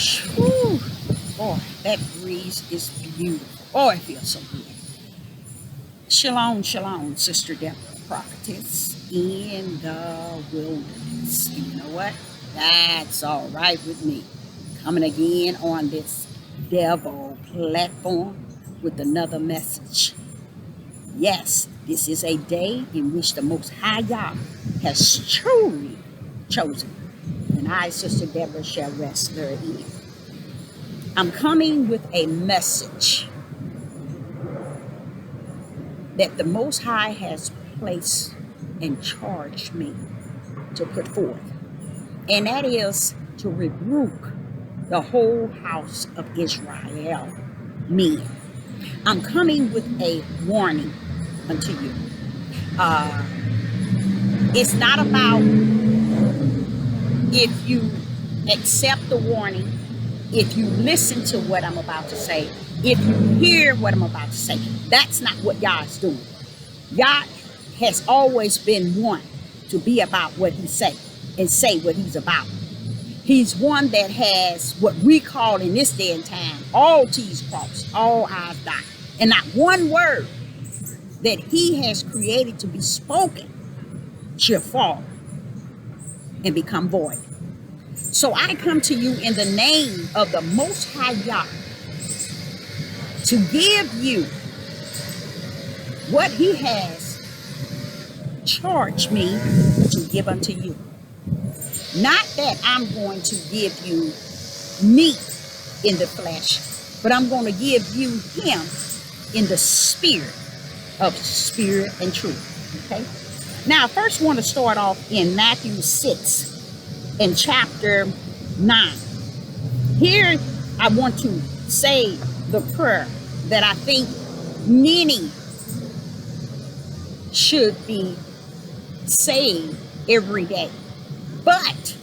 Whew. Boy, that breeze is beautiful. Oh, it feels so good. Shalom, shalom, Sister Deborah, prophetess in the wilderness. And you know what? That's all right with me. Coming again on this devil platform with another message. Yes, this is a day in which the Most High Yah has truly chosen, and I, Sister Deborah, shall rest therein. I'm coming with a message that the Most High has placed and charged me to put forth, and that is to rebuke the whole house of Israel men. I'm coming with a warning unto you. It's not about if you accept the warning, if you listen to what I'm about to say, if you hear what I'm about to say. That's not what Yah is doing. Yah has always been one to be about what he say and say what he's about. He's one that has what we call in this day and time, all T's crossed, all I's dotted, and not one word that he has created to be spoken shall fall and become void. So I come to you in the name of the Most High Yah to give you what he has charged me to give unto you. Not that I'm going to give you meat in the flesh, but I'm going to give you him in the spirit of spirit and truth. Okay? Now, I first want to start off in Matthew 6 in chapter 9. Here, I want to say the prayer that I think many should be saying every day. But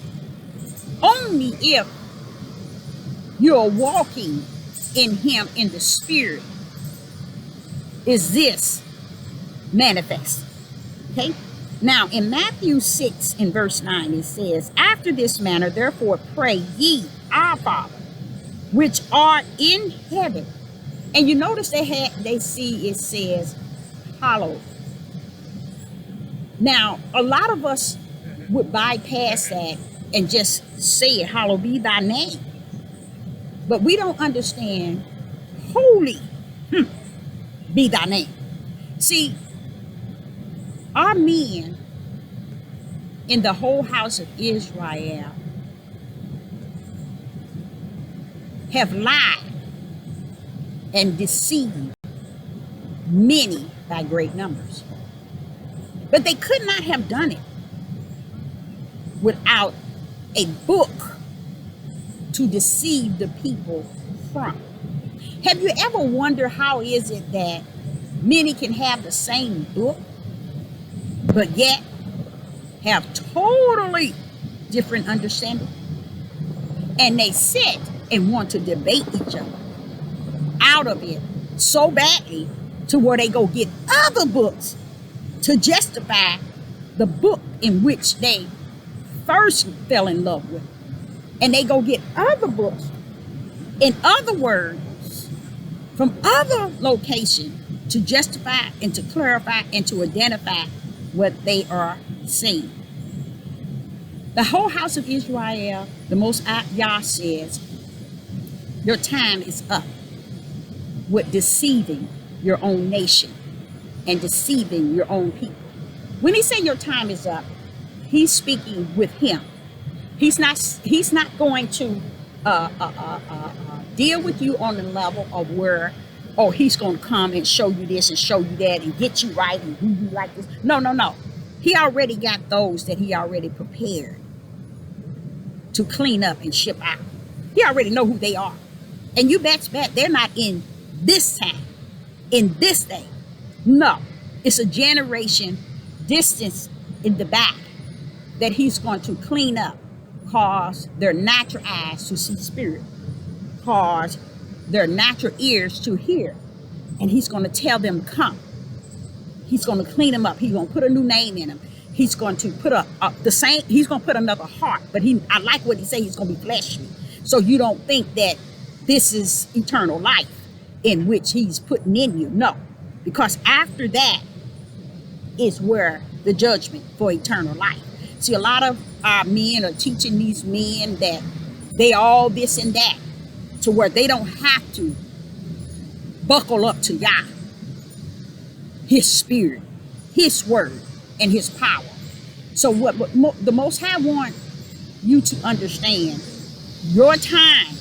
only if you're walking in him in the spirit is this manifest. Okay? Now, in Matthew 6 in verse 9, it says, after this manner, therefore pray ye, our Father, which art in heaven. And you notice they see it says, hallowed. Now, a lot of us would bypass that and just say it, hallowed be thy name. But we don't understand, holy be thy name. See, our men in the whole house of Israel have lied and deceived many by great numbers. But they could not have done it without a book to deceive the people from. Have you ever wondered how is it that many can have the same book, but yet have totally different understanding? And they sit and want to debate each other out of it so badly to where they go get other books to justify the book in which they first fell in love with. And they go get other books in other words from other locations to justify and to clarify and to identify what they are saying. The whole house of Israel, the Most High Yah says, your time is up with deceiving your own nation and deceiving your own people. When he said your time is up, he's speaking with him. He's not going to deal with you on the level of where, oh, he's going to come and show you this and show you that and get you right and do you like this. No. He already got those that he already prepared to clean up and ship out. He already know who they are. And you bet they're not in this time, in this day. No, it's a generation distance in the back that he's going to clean up, cause their natural eyes to see spirit, cause their natural ears to hear. And he's going to tell them, come. He's going to clean them up. He's going to put a new name in them. He's going to put he's going to put another heart. But I like what he said, he's going to be fleshly. So you don't think that this is eternal life in which he's putting in you. No, because after that is where the judgment for eternal life. See, a lot of our men are teaching these men that they all this and that, to where they don't have to buckle up to Yah, his spirit, his word, and his power. So what the Most High want you to understand, your time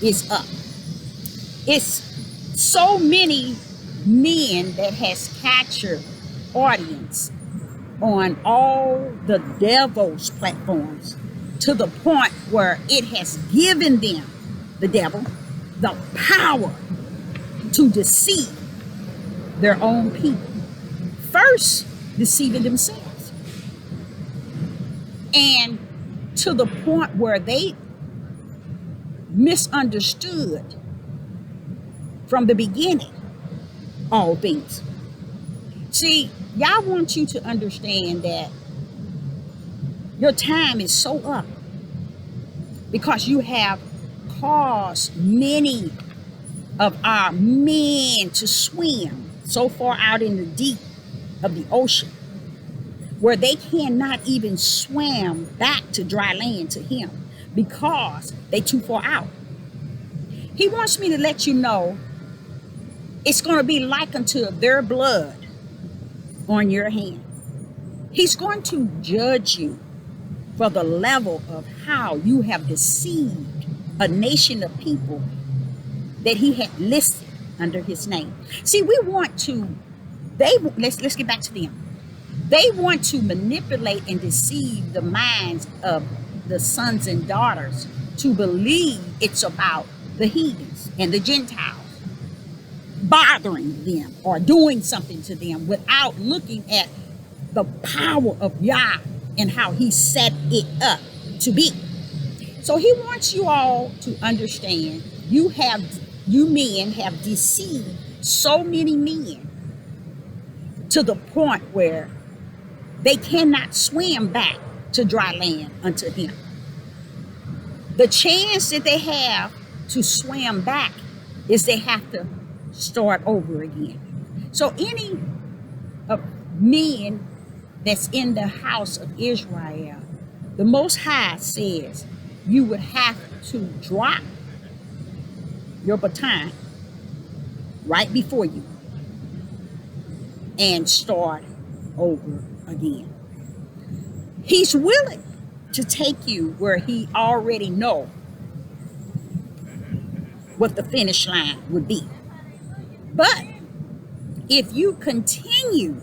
is up. It's so many men that has captured audience on all the devil's platforms, to the point where it has given them, the devil, the power to deceive their own people. First, deceiving themselves. And to the point where they misunderstood from the beginning all things. See, Yah wants you to understand that your time is so up because you have caused many of our men to swim so far out in the deep of the ocean where they cannot even swim back to dry land to him because they too far out. He wants me to let you know it's going to be like unto their blood on your hand. He's going to judge you for the level of how you have deceived a nation of people that he had listed under his name. See, we want to, let's get back to them. They want to manipulate and deceive the minds of the sons and daughters to believe it's about the heathens and the Gentiles bothering them or doing something to them without looking at the power of Yah and how he set it up to be. So he wants you all to understand, you men have deceived so many men to the point where they cannot swim back to dry land unto him. The chance that they have to swim back is they have to start over again. So any of men that's in the house of Israel, the Most High says you would have to drop your baton right before you and start over again. He's willing to take you where he already know what the finish line would be. But if you continue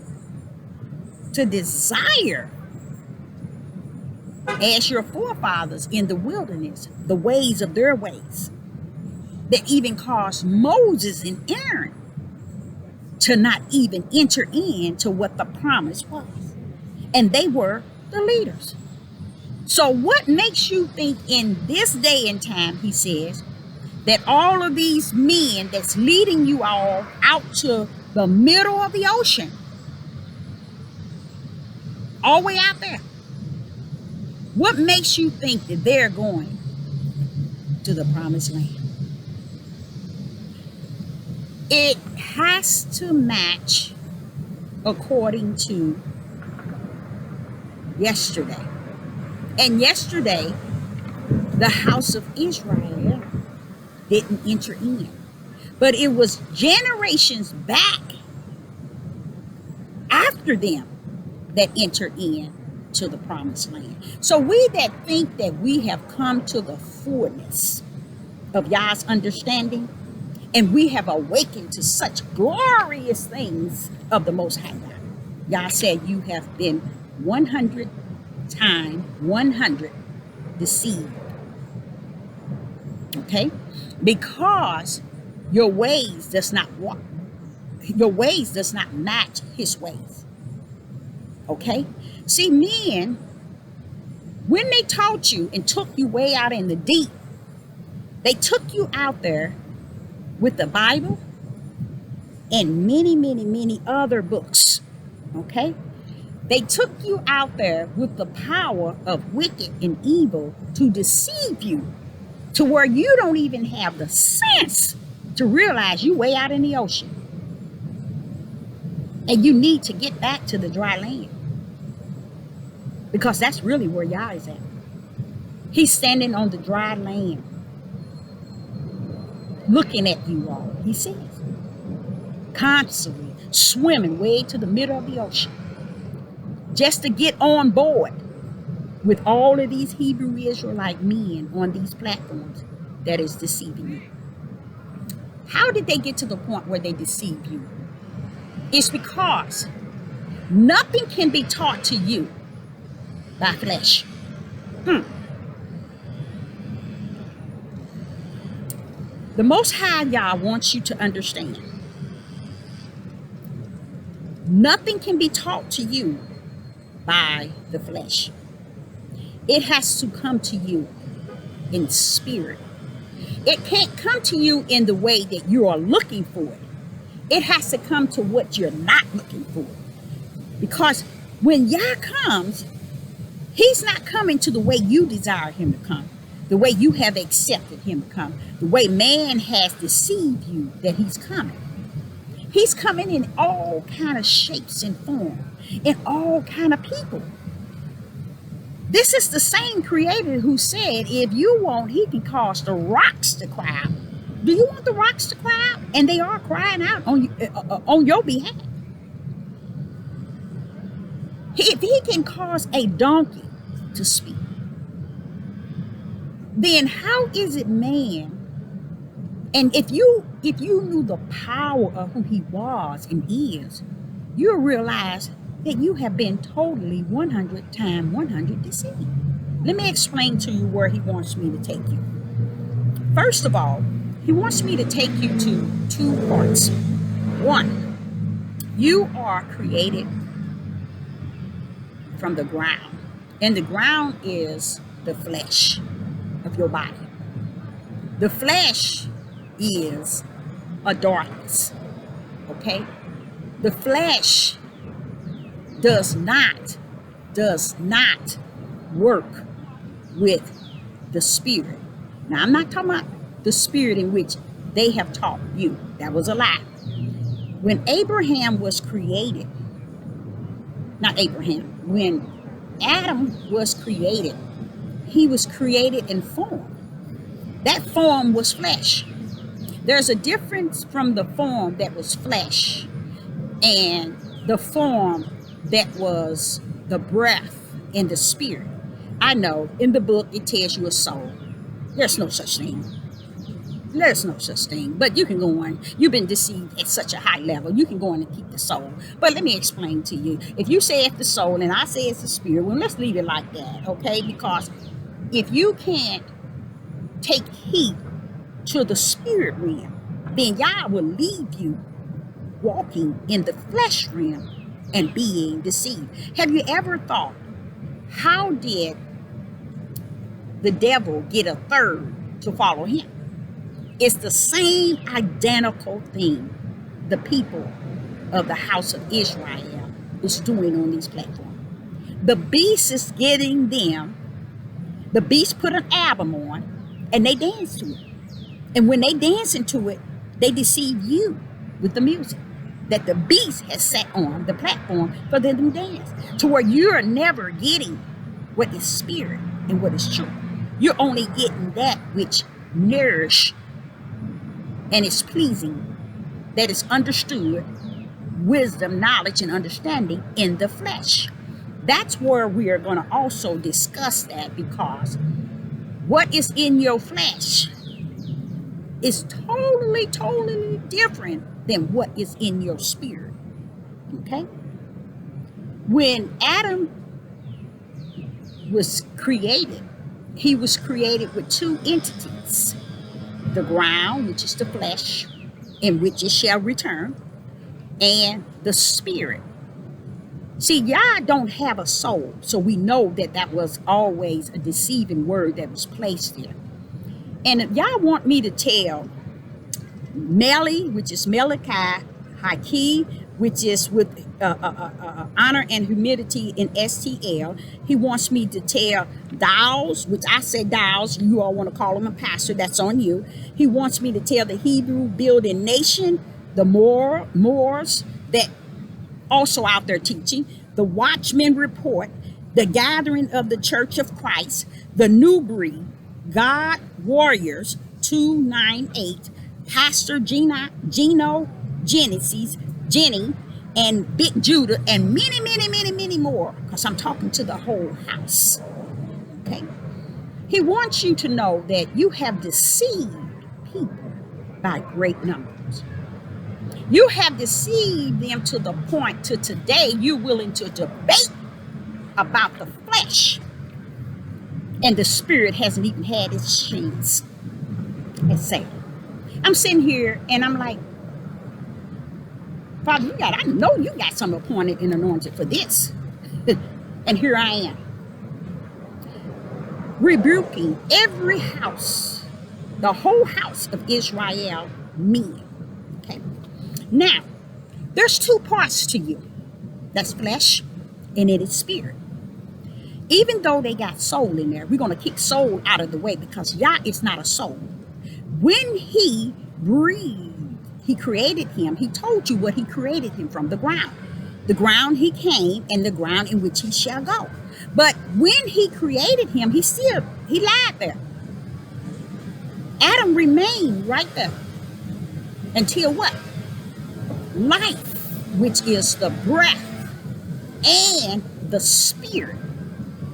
to desire, as your forefathers in the wilderness, the ways of their ways, that even caused Moses and Aaron to not even enter into what the promise was. And they were the leaders. So what makes you think in this day and time, he says, that all of these men that's leading you all out to the middle of the ocean, all the way out there, what makes you think that they're going to the promised land? It has to match according to yesterday. And yesterday, the house of Israel didn't enter in. But it was generations back after them that entered in to the promised land. So we that think that we have come to the fullness of Yah's understanding, and we have awakened to such glorious things of the Most High God. Yah said you have been 100 times 100 deceived. Okay? Because your ways does not walk. Your ways does not match his ways. Okay? See, men, when they taught you and took you way out in the deep, they took you out there with the Bible and many, many, many other books. Okay? They took you out there with the power of wicked and evil to deceive you to where you don't even have the sense to realize you way out in the ocean and you need to get back to the dry land, because that's really where Yah is at. He's standing on the dry land looking at you all, he says, constantly swimming way to the middle of the ocean just to get on board with all of these Hebrew Israelite men on these platforms that is deceiving you. How did they get to the point where they deceive you? It's because nothing can be taught to you by flesh. The Most High Yah wants you to understand, nothing can be taught to you by the flesh. It has to come to you in spirit. It can't come to you in the way that you are looking for it. It has to come to what you're not looking for. Because when Yah comes, he's not coming to the way you desire him to come, the way you have accepted him to come, the way man has deceived you that he's coming. He's coming in all kind of shapes and form, in all kind of people. This is the same creator who said, if you want, he can cause the rocks to cry out. Do you want the rocks to cry out? And they are crying out on your behalf. If he can cause a donkey to speak, then how is it man? And if you knew the power of who he was and is, you'll realize that you have been totally 100 times 100 deceived. Let me explain to you where he wants me to take you. First of all, he wants me to take you to 2 parts. 1, you are created from the ground, and the ground is the flesh of your body. The flesh is a darkness, okay? The flesh does not work with the spirit. Now, I'm not talking about the spirit in which they have taught you. That was a lie. When Abraham was created, when Adam was created, he was created in form. That form was flesh. There's a difference from the form that was flesh and the form that was the breath and the spirit. I know in the book it tells you a soul. There's no such thing. There's no such thing. But you can go on. You've been deceived at such a high level. You can go on and keep the soul. But let me explain to you. If you say it's the soul and I say it's the spirit, well, let's leave it like that, okay? Because if you can't take heed to the spirit realm, then Yah will leave you walking in the flesh realm and being deceived. Have you ever thought, how did the devil get a third to follow him? It's the same identical thing the people of the house of Israel is doing on these platforms. The beast is getting them. The beast put an album on and they dance to it. And when they dance into it, they deceive you with the music that the beast has set on the platform for them to dance, to where you're never getting what is spirit and what is true. You're only getting that which nourish and is pleasing, that is understood, wisdom, knowledge, and understanding in the flesh. That's where we are going to also discuss that, because what is in your flesh is totally different than what is in your spirit. Okay? When Adam was created, he was created with 2 entities. The ground, which is the flesh, in which it shall return, and the spirit. See, Yah don't have a soul, so we know that that was always a deceiving word that was placed there. And if Yah want me to tell Meli, which is Melikai, Haki, which is with honor and humility in STL. He wants me to tell thous, which I say thous, you all want to call him a pastor, that's on you. He wants me to tell the Hebrew building nation, the Moors that also out there teaching, the Watchman Report, the gathering of the Church of Christ, the New Breed, God Warriors 298, Pastor Gino Genesis, Jenny, and Big Judah, and many more, because I'm talking to the whole house. Okay? He wants you to know that you have deceived people by great numbers. You have deceived them to the point to today you're willing to debate about the flesh, and the spirit hasn't even had its chance. It's sad. I'm sitting here and I'm like, Father, I know you got some appointed and anointed for this. And here I am, rebuking every house, the whole house of Israel men. Okay. Now, there's two parts to you. That's flesh and it is spirit. Even though they got soul in there, we're going to kick soul out of the way because Yah is not a soul. When he breathed, he created him. He told you what he created him from, the ground. The ground he came and the ground in which he shall go. But when he created him, he lied there. Adam remained right there until what? Life, which is the breath and the spirit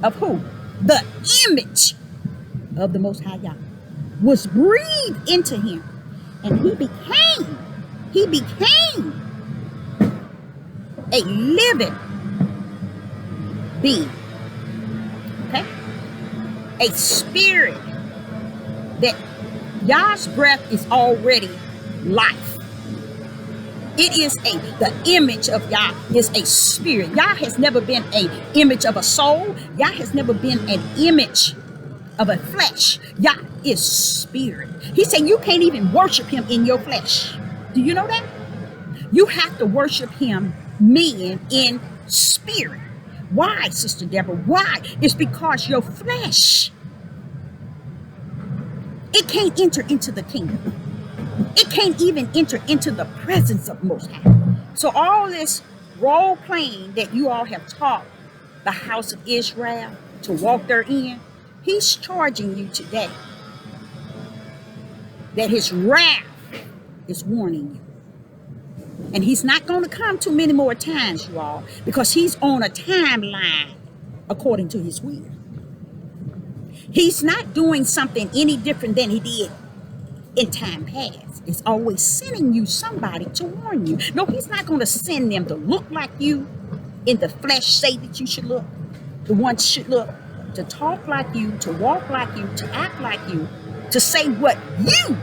of who? The image of the Most High Yah was breathed into him, and he became a living being. Okay? A spirit that Yah's breath is already life. It is the image of Yah is a spirit. Yah has never been an image of a soul. Yah has never been an image of a flesh. Yah is spirit. He said you can't even worship him in your flesh. Do you know that? You have to worship him, men, in spirit. Why, Sister Deborah? Why? It's because your flesh, it can't enter into the kingdom. It can't even enter into the presence of Most High. So all this role playing that you all have taught the house of Israel to walk therein, he's charging you today that his wrath is warning you. And he's not going to come too many more times, you all, because he's on a timeline according to his will. He's not doing something any different than he did in time past. It's always sending you somebody to warn you. No, he's not going to send them to look like you in the flesh, say that you should look. The ones should look, to talk like you, to walk like you, to act like you, to say what you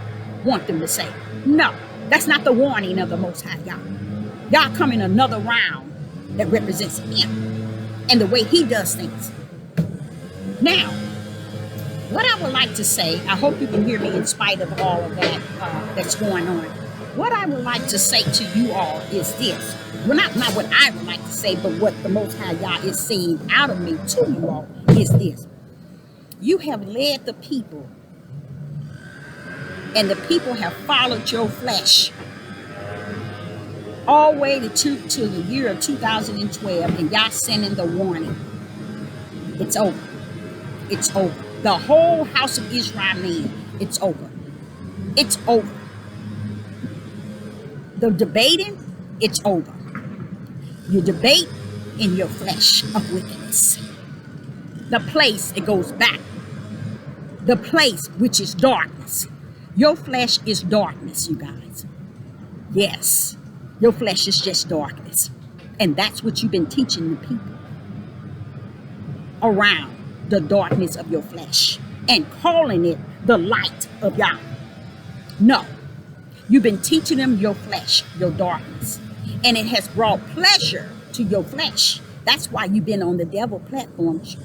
want them to say. No, that's not the warning of the Most High Yah. Yah come in another round that represents him and the way he does things. Now, what I would like to say, I hope you can hear me in spite of all of that that's going on. What I would like to say to you all is this. Well, not what I would like to say, but what the Most High Yah is saying out of me to you all is this. You have led the people, and the people have followed your flesh all the way to the year of 2012, and Yah sending the warning. It's over. It's over. The whole house of Israel, man, it's over. It's over. The debating, it's over. You debate in your flesh of wickedness. The place, it goes back. The place which is darkness. Your flesh is darkness, you guys. Yes, your flesh is just darkness. And that's what you've been teaching the people around the darkness of your flesh and calling it the light of Yah. No, you've been teaching them your flesh, your darkness, and it has brought pleasure to your flesh. That's why you've been on the devil platforms,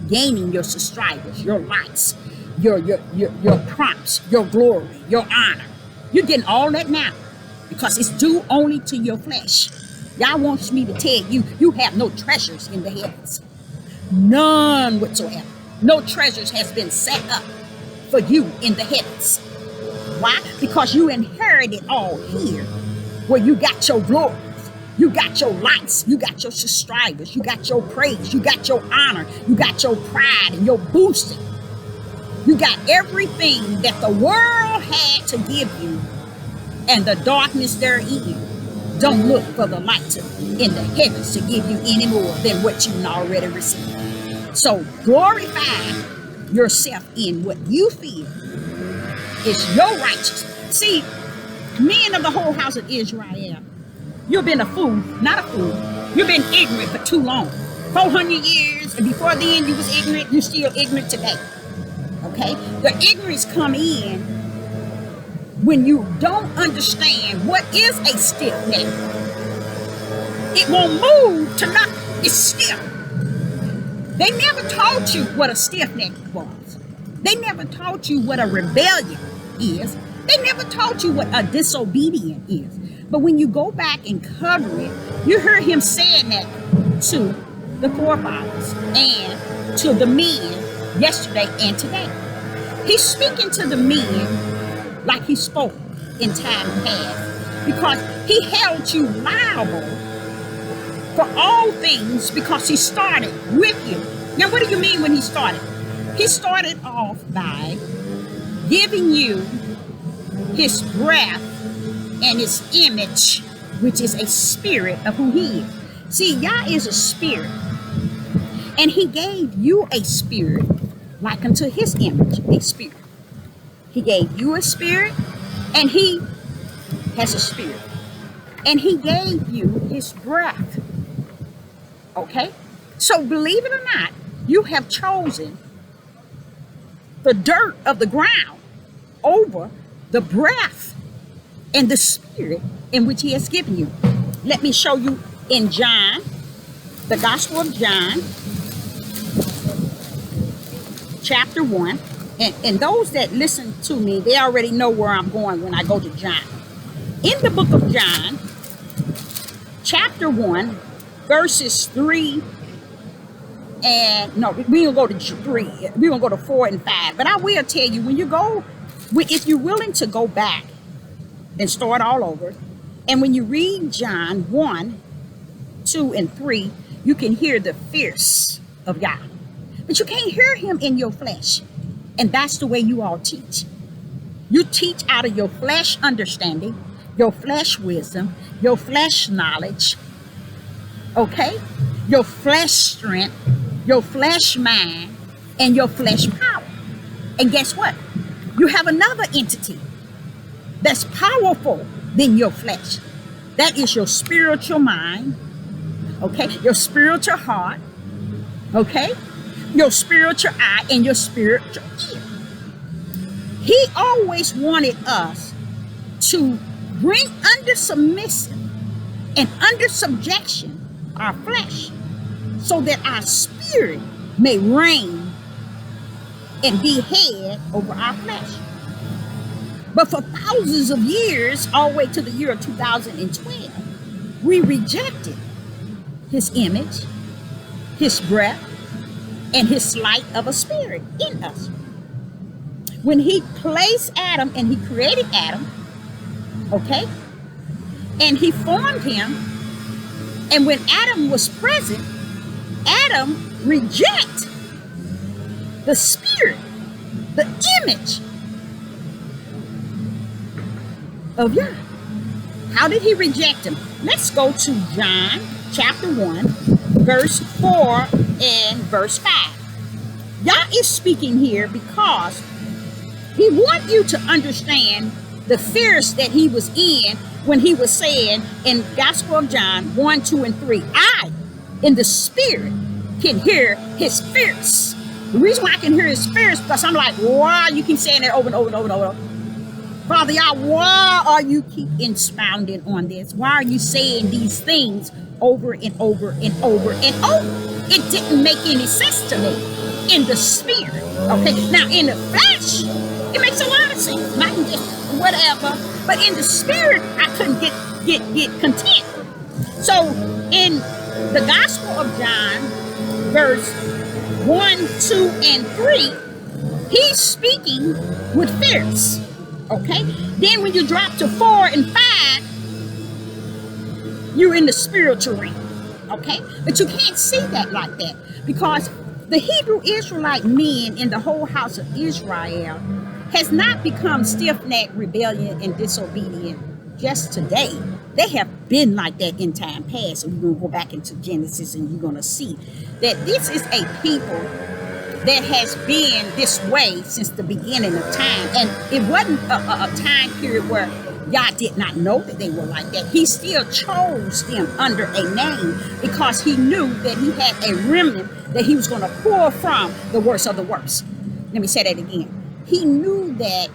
gaining your subscribers, your likes, your prompts, your glory, your honor. You're getting all that now because it's due only to your flesh. Y'all wants me to tell you, you have no treasures in the heavens. None whatsoever. No treasures has been set up for you in the heavens. Why? Because you inherited all here, where you got your glory, you got your lights, you got your subscribers, you got your praise, you got your honor, you got your pride and your boosting. You got everything that the world had to give you, and the darkness therein. Don't look for the light in the heavens to give you any more than what you already received. So glorify yourself in what you feel is your righteousness. See, men of the whole house of Israel, you've been a fool, not a fool. You've been ignorant for too long. 400 years, and before then you was ignorant, you're still ignorant today. Okay? The ignorance come in when you don't understand what is a stiff neck. It won't move to nothing. It's stiff. They never taught you what a stiff neck was. They never taught you what a rebellion is. They never taught you what a disobedient is. But when you go back and cover it, you hear him saying that to the forefathers and to the men yesterday and today. He's speaking to the men like he spoke in time past, because he held you liable for all things because he started with you. Now, what do you mean when he started? He started off by giving you his breath and his image, which is a spirit of who he is. See, Yah is a spirit, and he gave you a spirit like unto his image, a spirit. He gave you a spirit, and he has a spirit. And he gave you his breath. Okay? So believe it or not, you have chosen the dirt of the ground over the breath and the spirit in which he has given you. Let me show you in John, the Gospel of John, chapter 1. And those that listen to me, they already know where I'm going when I go to John. In the book of John, chapter 1, verses 3 and, no, we don't go to 3. We won't go to 4 and 5. But I will tell you, when you go, if you're willing to go back and start all over, and when you read John 1, 2, and 3, you can hear the fierce of God. But you can't hear him in your flesh. And that's the way you all teach. You teach out of your flesh understanding, your flesh wisdom, your flesh knowledge, okay? Your flesh strength, your flesh mind, and your flesh power. And guess what? You have another entity that's powerful than your flesh. That is your spiritual mind, okay? Your spiritual heart, okay? Your spiritual eye and your spiritual ear. He always wanted us to bring under submission and under subjection our flesh, so that our spirit may reign and be head over our flesh. But for thousands of years, all the way to the year of 2012, we rejected his image, his breath, and his light of a spirit in us. When he placed Adam and he created Adam, okay, and he formed him, and when Adam was present, Adam rejected the spirit, the image of Yah. How did he reject him? Let's go to John chapter 1, verse 4 and verse 5. Yah is speaking here because he wants you to understand the fears that he was in when he was saying in Gospel of John 1, 2, and 3, I, in the spirit, can hear his fears. The reason why I can hear his fears because I'm like, why you keep saying that over and over and over and over? Father, Yah, why are you keep expounding on this? Why are you saying these things over and over and over and over? It didn't make any sense to me in the spirit. Okay, now in the flesh, it makes a lot of sense. Not in just whatever, but in the spirit, I couldn't get content. So in the Gospel of John, verse 1, 2, and 3, he's speaking with fierce. Okay? Then when you drop to 4 and 5, you're in the spiritual realm. Okay? But you can't see that like that, because the Hebrew Israelite men in the whole house of Israel has not become stiff-necked, rebellion, and disobedient just today. They have been like that in time past. And we're going to go back into Genesis, and you're going to see that this is a people that has been this way since the beginning of time. And it wasn't a time period where Yah did not know that they were like that. He still chose them under a name, because he knew that he had a remnant that he was going to pull from the worst of the worst. Let me say that again. He knew that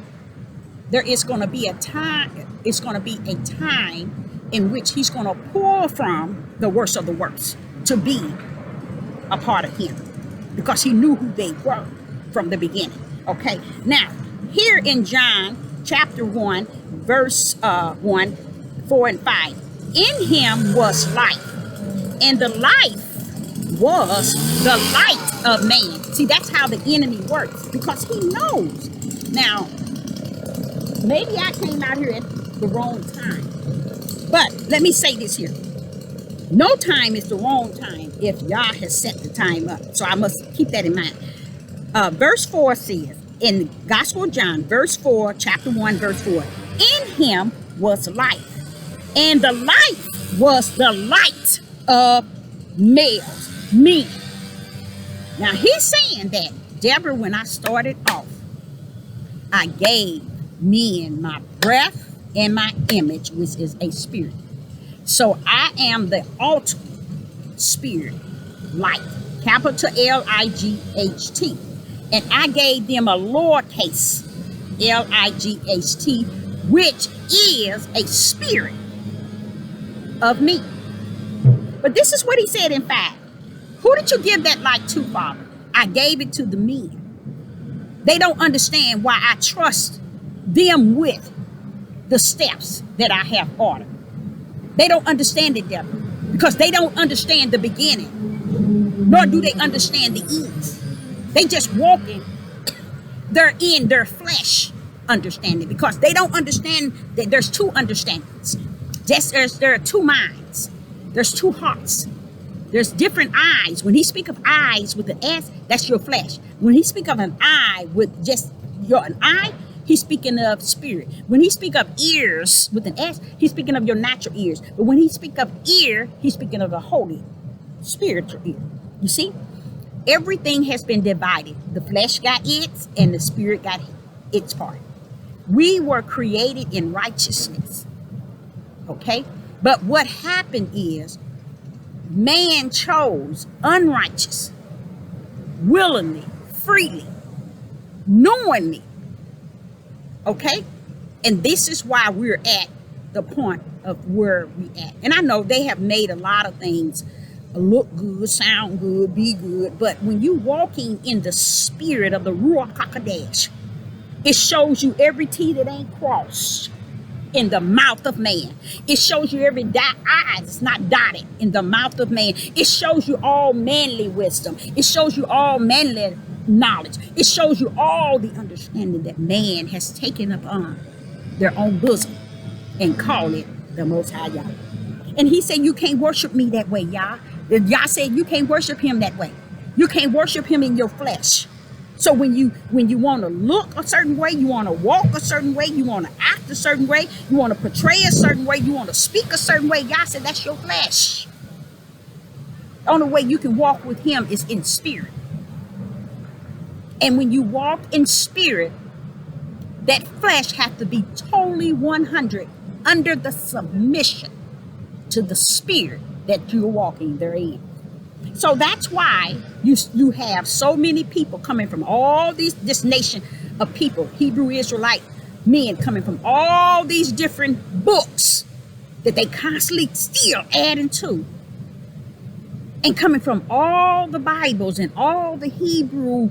there is going to be a time, it's going to be a time in which he's going to pull from the worst of the worst to be a part of him, because he knew who they were from the beginning. Okay, now here in John chapter 1, verse 1, 4, and 5, in him was life, and the life was the light of man. See, that's how the enemy works, because he knows. Now, maybe I came out here at the wrong time, but let me say this here. No time is the wrong time if Yah has set the time up. So I must keep that in mind. Verse 4 says, in the Gospel of John, verse 4, chapter 1, verse 4, in him was life, and the life was the light of males, me. Now he's saying that, Deborah, when I started off, I gave men my breath and my image, which is a spirit. So I am the ultimate spirit, light, capital L-I-G-H-T. And I gave them a lowercase L-I-G-H-T, which is a spirit of me. But this is what he said in 5. Who did you give that light to, Father? I gave it to the men. They don't understand why I trust them with the steps that I have ordered. They don't understand it, Deborah, because they don't understand the beginning, nor do they understand the ends. They just walking. They're in their flesh understanding, because they don't understand that there's two understandings. There are two minds. There's two hearts. There's different eyes. When he speak of eyes with an S, that's your flesh. When he speak of an eye with just an eye, he's speaking of spirit. When he speak of ears with an S, he's speaking of your natural ears. But when he speak of ear, he's speaking of the holy spiritual ear. You see? Everything has been divided. The flesh got its, and the spirit got its part. We were created in righteousness. Okay? But what happened is, man chose unrighteous, willingly, freely, knowingly. Okay? And this is why we're at the point of where we at. And I know they have made a lot of things look good, sound good, be good. But when you walking in the spirit of the Ruach HaKodesh, it shows you every T that ain't crossed in the mouth of man. It shows you every I that's not dotted in the mouth of man. It shows you all manly wisdom. It shows you all manly knowledge. It shows you all the understanding that man has taken upon their own bosom and call it the Most High Yah. And he said, you can't worship me that way, Yah. Yah said you can't worship him that way. You can't worship him in your flesh. So when you want to look a certain way, you want to walk a certain way, you want to act a certain way, you want to portray a certain way, you want to speak a certain way, Yah said that's your flesh. The only way you can walk with him is in spirit. And when you walk in spirit, that flesh has to be totally 100 under the submission to the spirit that you're walking therein. So that's why you have so many people coming from all this nation of people, Hebrew Israelite men coming from all these different books that they constantly still adding to, and coming from all the Bibles and all the Hebrew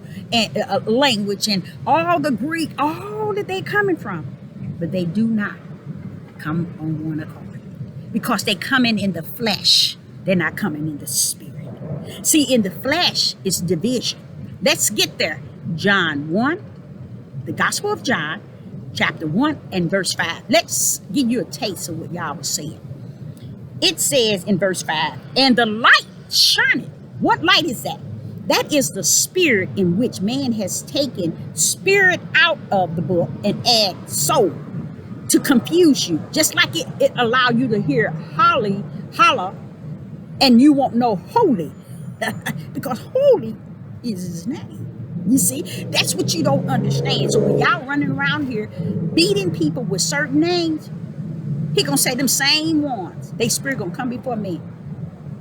language and all the Greek, all that they're coming from, but they do not come on one accord. because they coming in the flesh. They're not coming in the spirit. See, in the flesh, it's division. Let's get there. John 1, the Gospel of John, chapter 1 and verse 5. Let's give you a taste of what y'all was saying. It says in verse 5, and the light shineth. What light is that? That is the spirit in which man has taken spirit out of the book and add soul to confuse you. Just like it allow you to hear holler, and you won't know holy. Because holy is his name. You see, that's what you don't understand. So when y'all running around here beating people with certain names, he gonna say them same ones. They spirit gonna come before me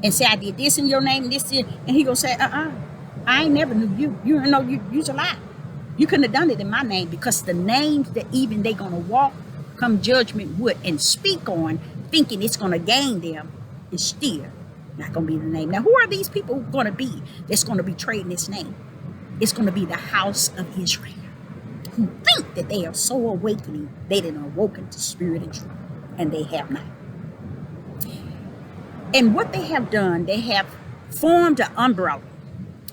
and say, I did this in your name and this, and he gonna say, I ain't never knew you. You don't know you's a lie. You couldn't have done it in my name, because the names that even they gonna walk come judgment with and speak on, thinking it's gonna gain them, is still not gonna be the name. Now, who are these people gonna be that's gonna be trading this name? It's gonna be the house of Israel, who think that they are so awakening, they didn't awoken to spirit and truth, and they have not. And what they have done, they have formed an umbrella.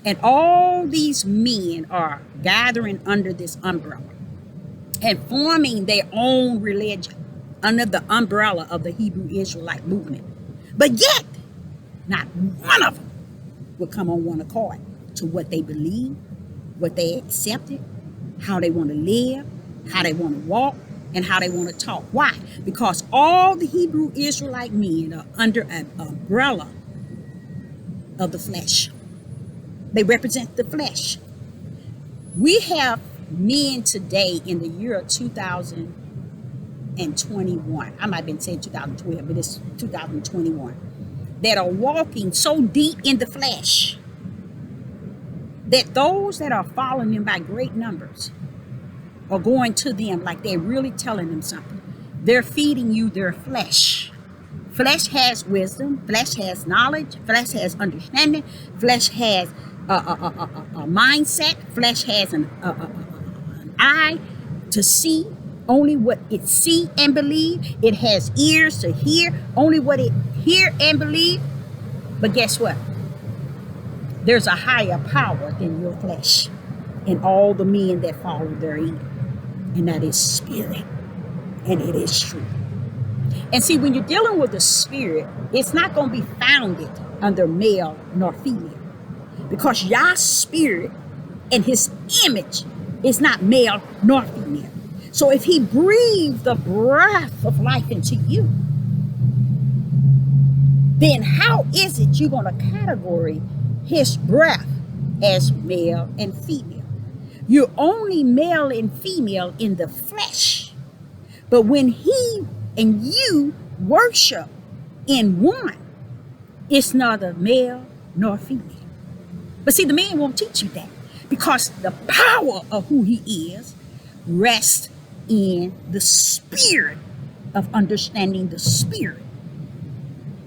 And all these men are gathering under this umbrella and forming their own religion under the umbrella of the Hebrew Israelite movement. But yet, not one of them will come on one accord to what they believe, what they accepted, how they want to live, how they want to walk, and how they want to talk. Why? Because all the Hebrew Israelite men are under an umbrella of the flesh. They represent the flesh. We have men today in the year of 2021. I might have been saying 2012, but it's 2021. That are walking so deep in the flesh that those that are following them by great numbers are going to them like they're really telling them something. They're feeding you their flesh. Flesh has wisdom. Flesh has knowledge. Flesh has understanding. Flesh has a mindset. Flesh has an eye to see only what it see and believe. It has ears to hear only what it hear and believe. But guess what? There's a higher power than your flesh and all the men that follow therein. And that is spirit. And it is true. And see, when you're dealing with the spirit, it's not going to be founded under male nor female. Because Yah's spirit and his image is not male nor female. So if he breathed the breath of life into you, then how is it you're going to categorize his breath as male and female? You're only male and female in the flesh. But when he and you worship in one, it's neither male nor female. But see, the man won't teach you that, because the power of who he is rests in the spirit of understanding the spirit.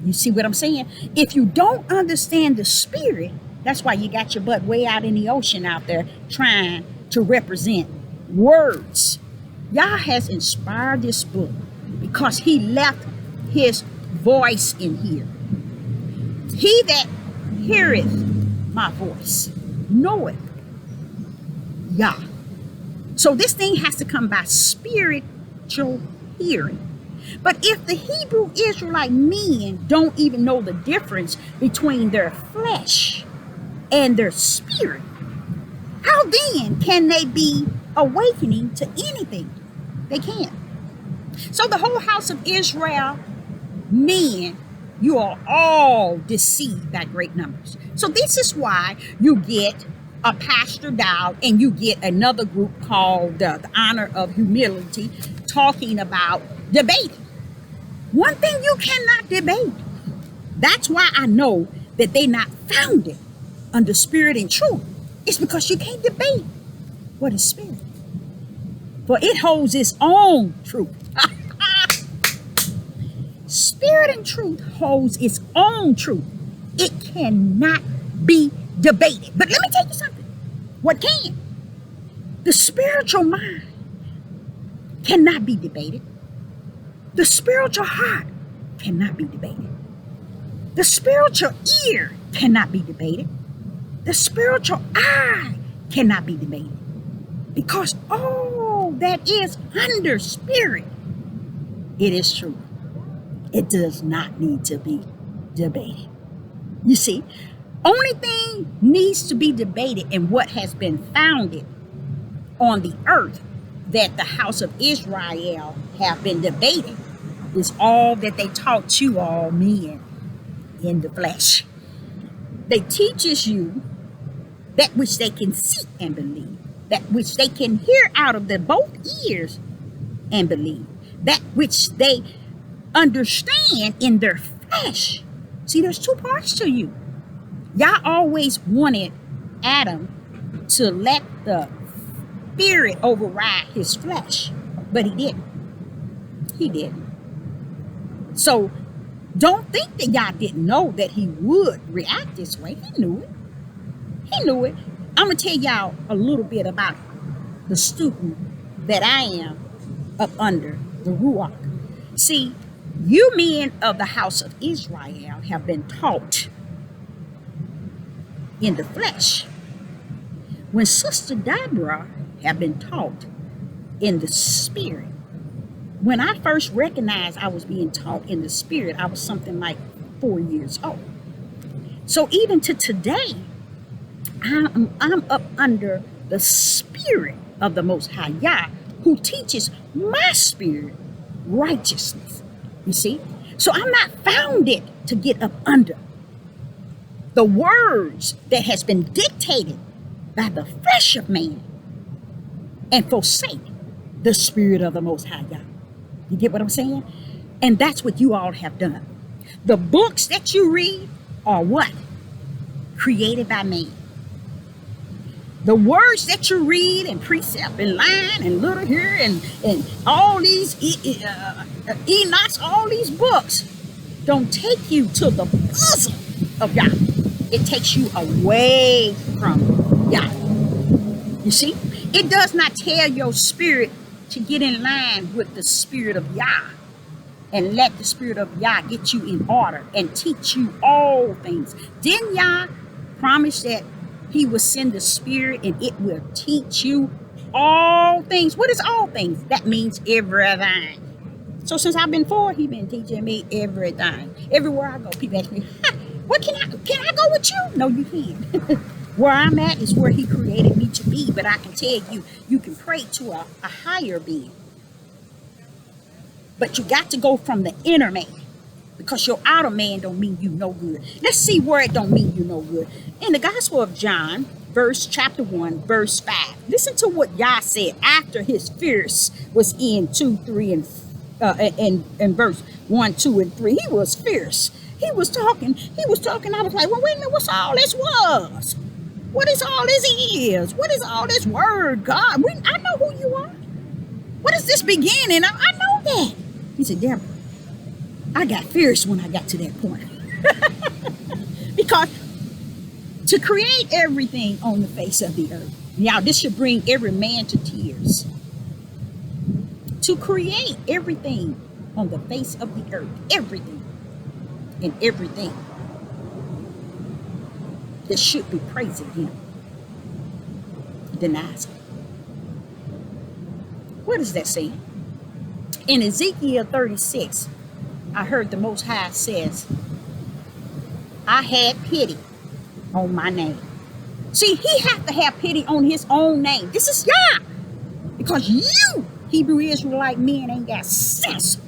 You see what I'm saying? If you don't understand the spirit, that's why you got your butt way out in the ocean out there trying to represent words. Yah has inspired this book because he left his voice in here. He that heareth my voice knoweth Yah. So this thing has to come by spiritual hearing. But if the Hebrew Israelite men don't even know the difference between their flesh and their spirit, how then can they be awakening to anything? They can't. So the whole house of Israel, men, you are all deceived by great numbers. So this is why you get a Pastor Dowd and you get another group called the Honor of Humility talking about debating. One thing you cannot debate. That's why I know that they're not founded under spirit and truth. It's because you can't debate what is spirit. For it holds its own truth. Spirit and truth holds its own truth. It cannot be debated. But let me tell you something. What can? The spiritual mind cannot be debated. The spiritual heart cannot be debated. The spiritual ear cannot be debated. The spiritual eye cannot be debated. Because all that is under spirit, it is true. It does not need to be debated. You see, only thing needs to be debated and what has been founded on the earth that the house of Israel have been debating is all that they taught you all men in the flesh. They teaches you that which they can see and believe, that which they can hear out of their both ears and believe, that which they understand in their flesh. See, there's two parts to you. Y'all always wanted Adam to let the spirit override his flesh, but he didn't. He didn't. So don't think that y'all didn't know that he would react this way. He knew it. He knew it. I'm going to tell y'all a little bit about the student that I am up under the Ruach. See, you men of the house of Israel have been taught in the flesh, when Sister Deborah have been taught in the spirit. When I first recognized I was being taught in the spirit, I was something like 4 years old. So even to today, I'm up under the spirit of the Most High Yah, who teaches my spirit righteousness. You see? So I'm not founded to get up under the words that has been dictated by the flesh of man and forsake the spirit of the Most High God. You get what I'm saying? And that's what you all have done. The books that you read are what? Created by man. The words that you read and precept and line and little here and all these Enoch's, all these books don't take you to the bosom of Yah. It takes you away from Yah. You see? It does not tell your spirit to get in line with the spirit of Yah and let the spirit of Yah get you in order and teach you all things. Didn't Yah promise that he will send the spirit and it will teach you all things? What is all things? That means everything. So since I've been forward, he's been teaching me everything. Everywhere I go, people ask me, what can I go with you? No, you can't. Where I'm at is where he created me to be, but I can tell you, you can pray to a higher being. But you got to go from the inner man, because your outer man don't mean you no good. Let's see where it don't mean you no good. In the Gospel of John, chapter 1, verse 5. Listen to what Yah said after his fierce was in 2, 3, and verse 1, 2, and 3. He was fierce. He was talking. I was like, well, wait a minute, what's all this was? What is all this is? What is all this word, God? I know who you are. What is this beginning? I know that. He said, Deborah, I got fierce when I got to that point. Because to create everything on the face of the earth, now this should bring every man to tears. To create everything on the face of the earth, everything, and everything that should be praising him denies him. What does that say? In Ezekiel 36, I heard the Most High says, I had pity on my name. See, he had to have pity on his own name. This is Yah. Because you, Hebrew Israelite men, ain't got sense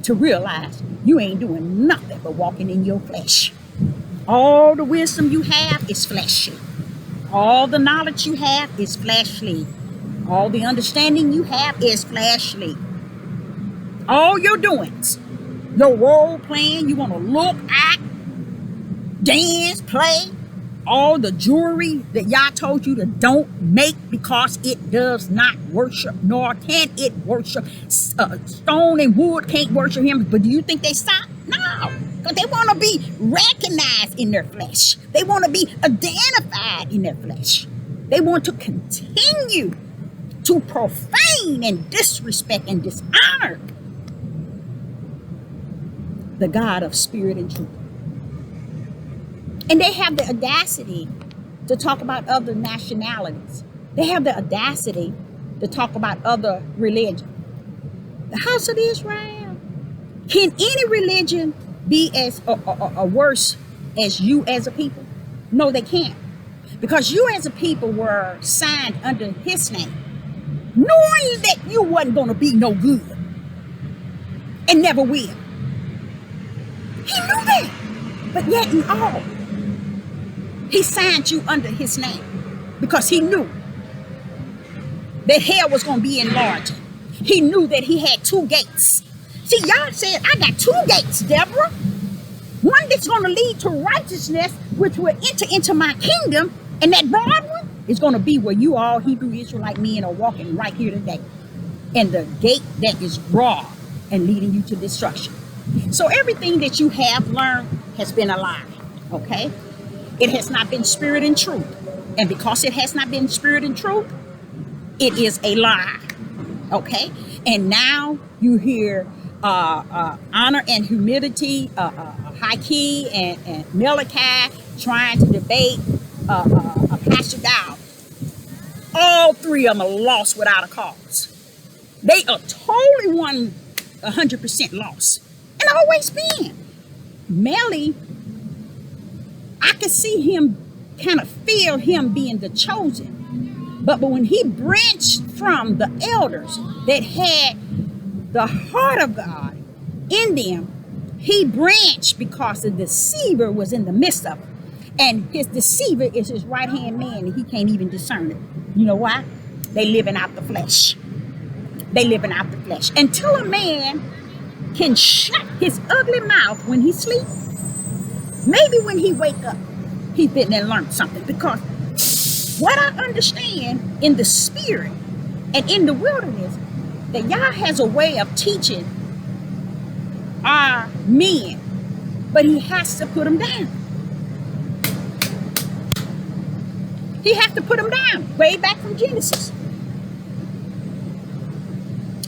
to realize you ain't doing nothing but walking in your flesh. All the wisdom you have is fleshly. All the knowledge you have is fleshly. All the understanding you have is fleshly. All your doings, your role playing, you want to look, act, dance, play, all the jewelry that Yah told you to don't make because it does not worship, nor can it worship. Stone and wood can't worship him. But do you think they stop? No, because they want to be recognized in their flesh. They want to be identified in their flesh. They want to continue to profane and disrespect and dishonor the God of spirit and truth. And they have the audacity to talk about other nationalities. They have the audacity to talk about other religions. The house of Israel. Can any religion be as worse as you as a people? No, they can't. Because you as a people were signed under his name, knowing that you wasn't going to be no good and never will. He knew that. But yet in all, he signed you under his name because he knew that hell was going to be enlarged. He knew that he had two gates. See, y'all said, I got two gates, Deborah. One that's going to lead to righteousness, which will enter into my kingdom. And that broad one is going to be where you all Hebrew Israelite men are walking right here today. And the gate that is broad and leading you to destruction. So everything that you have learned has been a lie, okay? It has not been spirit and truth. And because it has not been spirit and truth, it is a lie, okay? And now you hear honor and humility, Haki and Malachi trying to debate Pastor Dow. All three of them are lost without a cause. They are totally 100% lost. And always been. Melly, I could see him, kind of feel him being the chosen. But when he branched from the elders that had the heart of God in them, he branched because the deceiver was in the midst of him. And his deceiver is his right-hand man, and he can't even discern it. You know why? They living out the flesh. They living out the flesh. Until a man can shut his ugly mouth when he sleep, maybe when he wake up, he been and learned something. Because what I understand in the spirit and in the wilderness, that Yah has a way of teaching our men, but he has to put them down. He has to put them down way back from Genesis.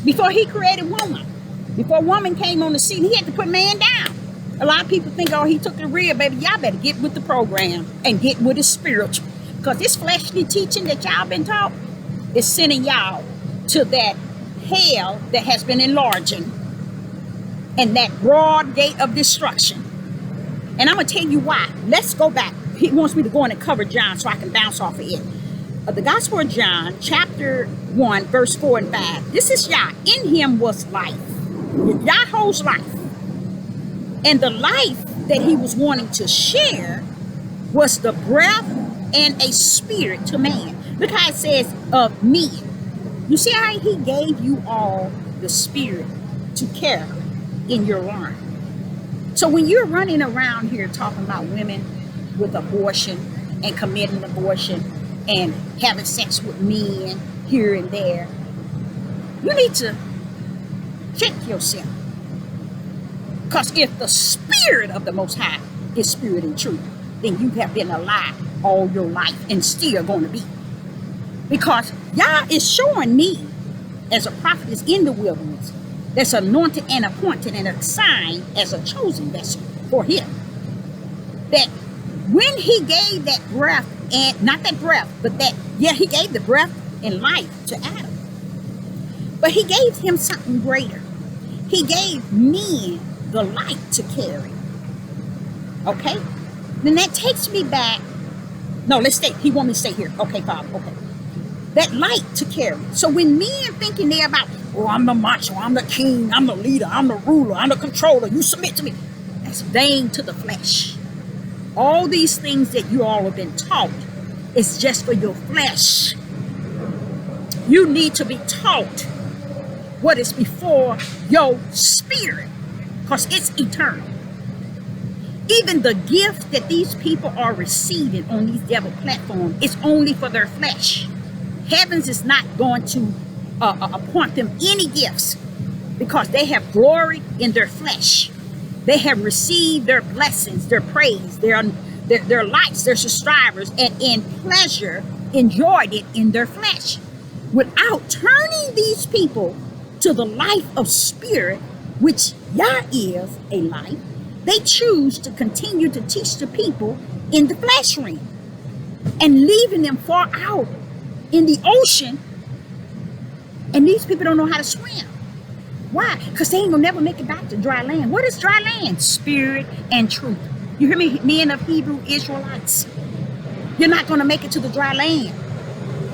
Before he created woman, before woman came on the scene, he had to put man down. A lot of people think, oh, he took the real, baby. Y'all better get with the program and get with his spiritual. Because this fleshly teaching that y'all been taught is sending y'all to that hell that has been enlarging and that broad gate of destruction. And I'm going to tell you why. Let's go back. He wants me to go in and cover John so I can bounce off of it. The Gospel of John, chapter 1, verse 4 and 5. This is Yah. In him was life. Yahweh's life. And the life that he was wanting to share was the breath and a spirit to man. Look how it says of me. You see how he gave you all the spirit to carry in your line. So when you're running around here talking about women with abortion and committing abortion and having sex with men here and there, you need to check yourself. Because if the spirit of the Most High is spirit and truth, then you have been alive all your life and still going to be. Because Yah is showing me as a prophetess in the wilderness that's anointed and appointed and assigned as a chosen vessel for him, that when he gave that breath, and not that breath, but that, yeah, he gave the breath and life to Adam. But he gave him something greater. He gave men the light to carry. Okay? Then that takes me back. No, let's stay. He want me to stay here. Okay, Father. Okay. That light to carry. So when men thinking they're about, oh, I'm the macho, I'm the king, I'm the leader, I'm the ruler, I'm the controller, you submit to me. That's vain to the flesh. All these things that you all have been taught is just for your flesh. You need to be taught what is before your spirit, because it's eternal. Even the gift that these people are receiving on these devil platforms is only for their flesh. Heavens is not going to appoint them any gifts, because they have glory in their flesh. They have received their blessings, their praise, their likes, their subscribers, and in pleasure enjoyed it in their flesh. Without turning these people to the life of spirit, which Yah is a light, they choose to continue to teach the people in the flesh realm and leaving them far out in the ocean. And these people don't know how to swim. Why? Because they ain't gonna never make it back to dry land. What is dry land? Spirit and truth. You hear me, men of Hebrew Israelites? You're not gonna make it to the dry land.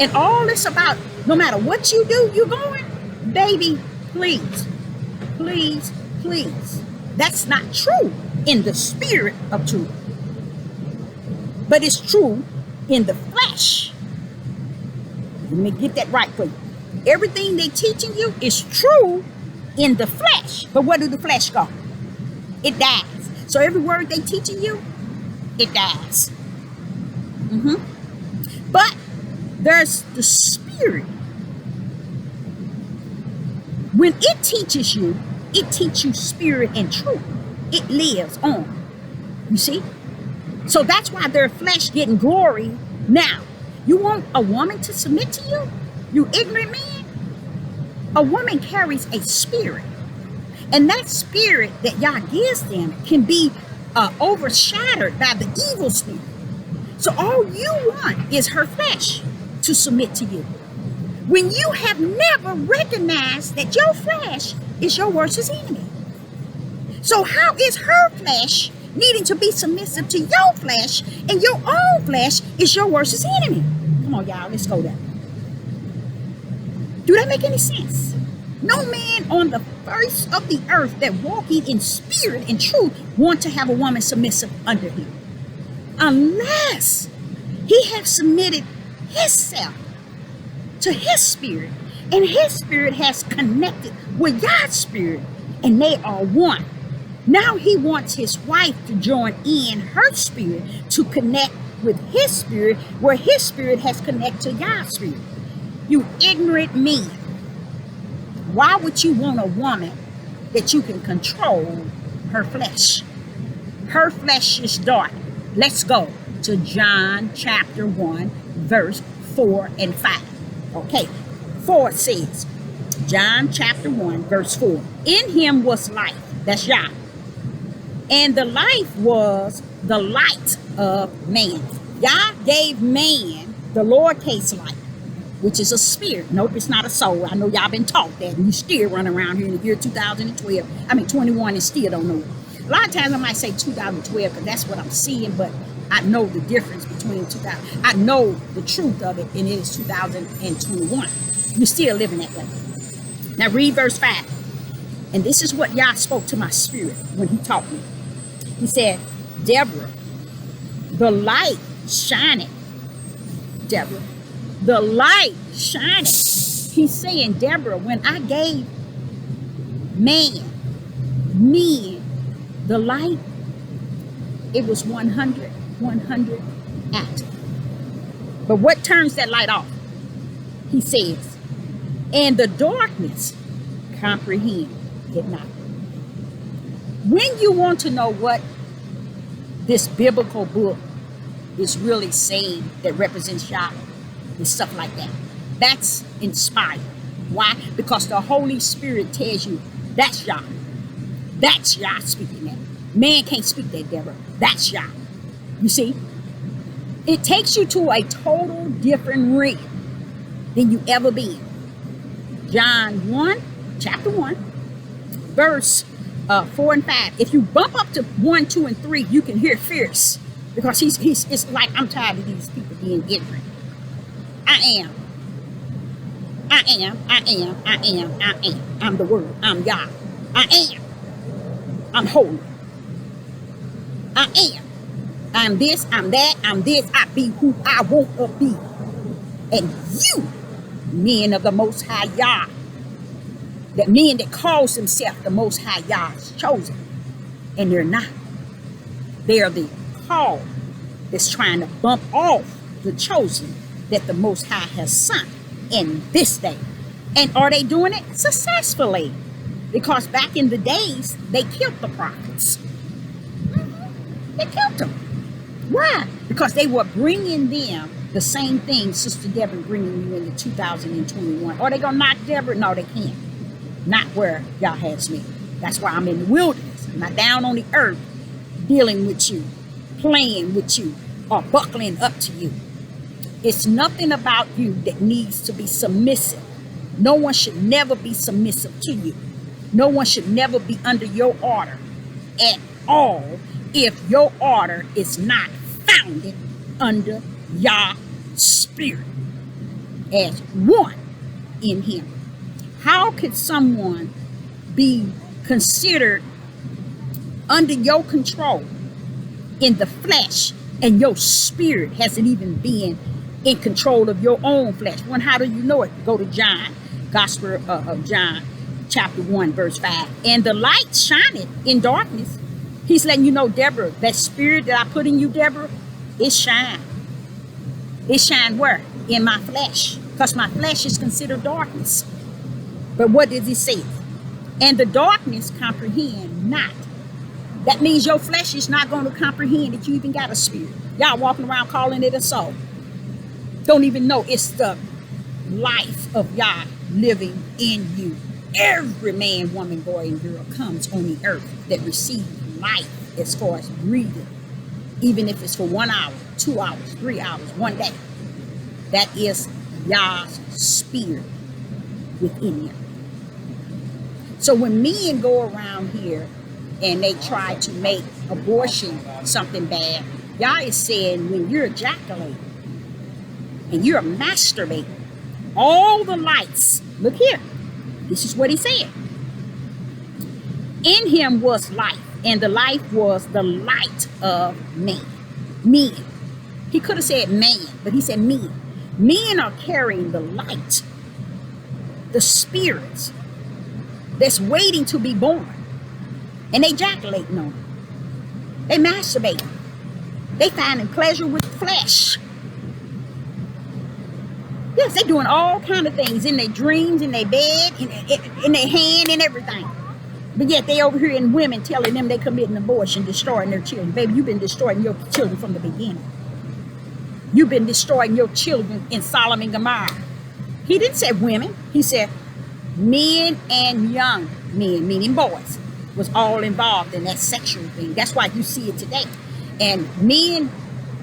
And all this about, no matter what you do, you're going, baby, please, please, please. That's not true in the spirit of truth. But it's true in the flesh. Let me get that right for you. Everything they teaching you is true in the flesh. But where do the flesh go? It dies. So every word they teaching you, it dies. But there's the spirit. When it teaches you spirit and truth. It lives on. You see? So that's why their flesh getting glory now. You want a woman to submit to you? You ignorant man? A woman carries a spirit. And that spirit that Yah gives them can be overshadowed by the evil spirit. So all you want is her flesh to submit to you. When you have never recognized that your flesh is your worst enemy. So how is her flesh needing to be submissive to your flesh, and your own flesh is your worst enemy? Come on, y'all, let's go there. Do that make any sense? No man on the face of the earth that walking in spirit and truth want to have a woman submissive under him, unless he have submitted himself to his spirit, and his spirit has connected with God's spirit, and they are one. Now he wants his wife to join in her spirit to connect with his spirit, where his spirit has connected to God's spirit. You ignorant men. Why would you want a woman that you can control her flesh? Her flesh is dark. Let's go to John chapter 1, verse 4 and 5. Okay, 4 says, John chapter 1, verse 4. In him was life. That's Yah. And the life was the light of man. Yah gave man the lowercase light, which is a spirit. Nope, it's not a soul. I know y'all been taught that, and you still run around here in the year 21, and still don't know it. A lot of times I might say 2012 because that's what I'm seeing, but I know the difference between 2000. I know the truth of it, and it is 2021. You're still living that way. Now read verse 5. And this is what Yah spoke to my spirit when he taught me. He said, Deborah, the light shineth. Deborah, the light shineth. He's saying, Deborah, when I gave men the light, it was 100 active. But what turns that light off? He says, and the darkness comprehend it not. When you want to know what this biblical book is really saying that represents Yah and stuff like that, that's inspired. Why? Because the Holy Spirit tells you that's Yah. That's Yah speaking that. Man can't speak that, Deborah. That's Yah. You see? It takes you to a total different realm than you ever been. John 1, chapter 1, verse 4 and 5. If you bump up to 1, 2, and 3, you can hear fierce. Because it's like, I'm tired of these people being ignorant. I am. I'm the word. I'm Yah. I am. I'm holy. I am. I'm this, I'm that, I'm this. I be who I want to be. And you, men of the Most High Yah, that men that calls themselves the Most High Yah is chosen. And they're not. They are the called that's trying to bump off the chosen that the Most High has sent in this day. And are they doing it successfully? Because back in the days, they killed the prophets. They killed them. Why? Because they were bringing them the same thing Sister Deborah bringing you into 2021. Are they going to knock Deborah? No, they can't. Not where Yah has me. That's why I'm in the wilderness. I'm not down on the earth dealing with you, playing with you, or buckling up to you. It's nothing about you that needs to be submissive. No one should never be submissive to you. No one should never be under your order at all if your order is not founded under Yah spirit as one in him. How could someone be considered under your control in the flesh and your spirit hasn't even been in control of your own flesh? One, how do you know it? Go to John, Gospel of John, chapter 1, verse 5. And the light shineth in darkness. He's letting you know, Deborah, that spirit that I put in you, Deborah, it shine. It shine where? In my flesh. Because my flesh is considered darkness. But what does he say? And the darkness comprehend not. That means your flesh is not going to comprehend that you even got a spirit. Y'all walking around calling it a soul. Don't even know it's the life of Yah living in you. Every man, woman, boy, and girl comes on the earth that receives life as far as breathing. Even if it's for 1 hour, 2 hours, 3 hours, 1 day. That is Yah's spirit within you. So when men go around here and they try to make abortion something bad, Yah is saying when you're ejaculating and you're masturbating, all the lights, look here, this is what he said. In him was life, and the life was the light of man. Men. He could have said man, but he said men. Men are carrying the light, the spirits that's waiting to be born. And they ejaculating on it. They masturbating. They finding pleasure with flesh. Yes, they doing all kind of things in their dreams, in their bed, in their hand, and everything. But yet they over here in women telling them they committing abortion, destroying their children. Baby, you've been destroying your children from the beginning. You've been destroying your children in Sodom and Gomorrah. He didn't say women. He said men and young men, meaning boys, was all involved in that sexual thing. That's why you see it today. And men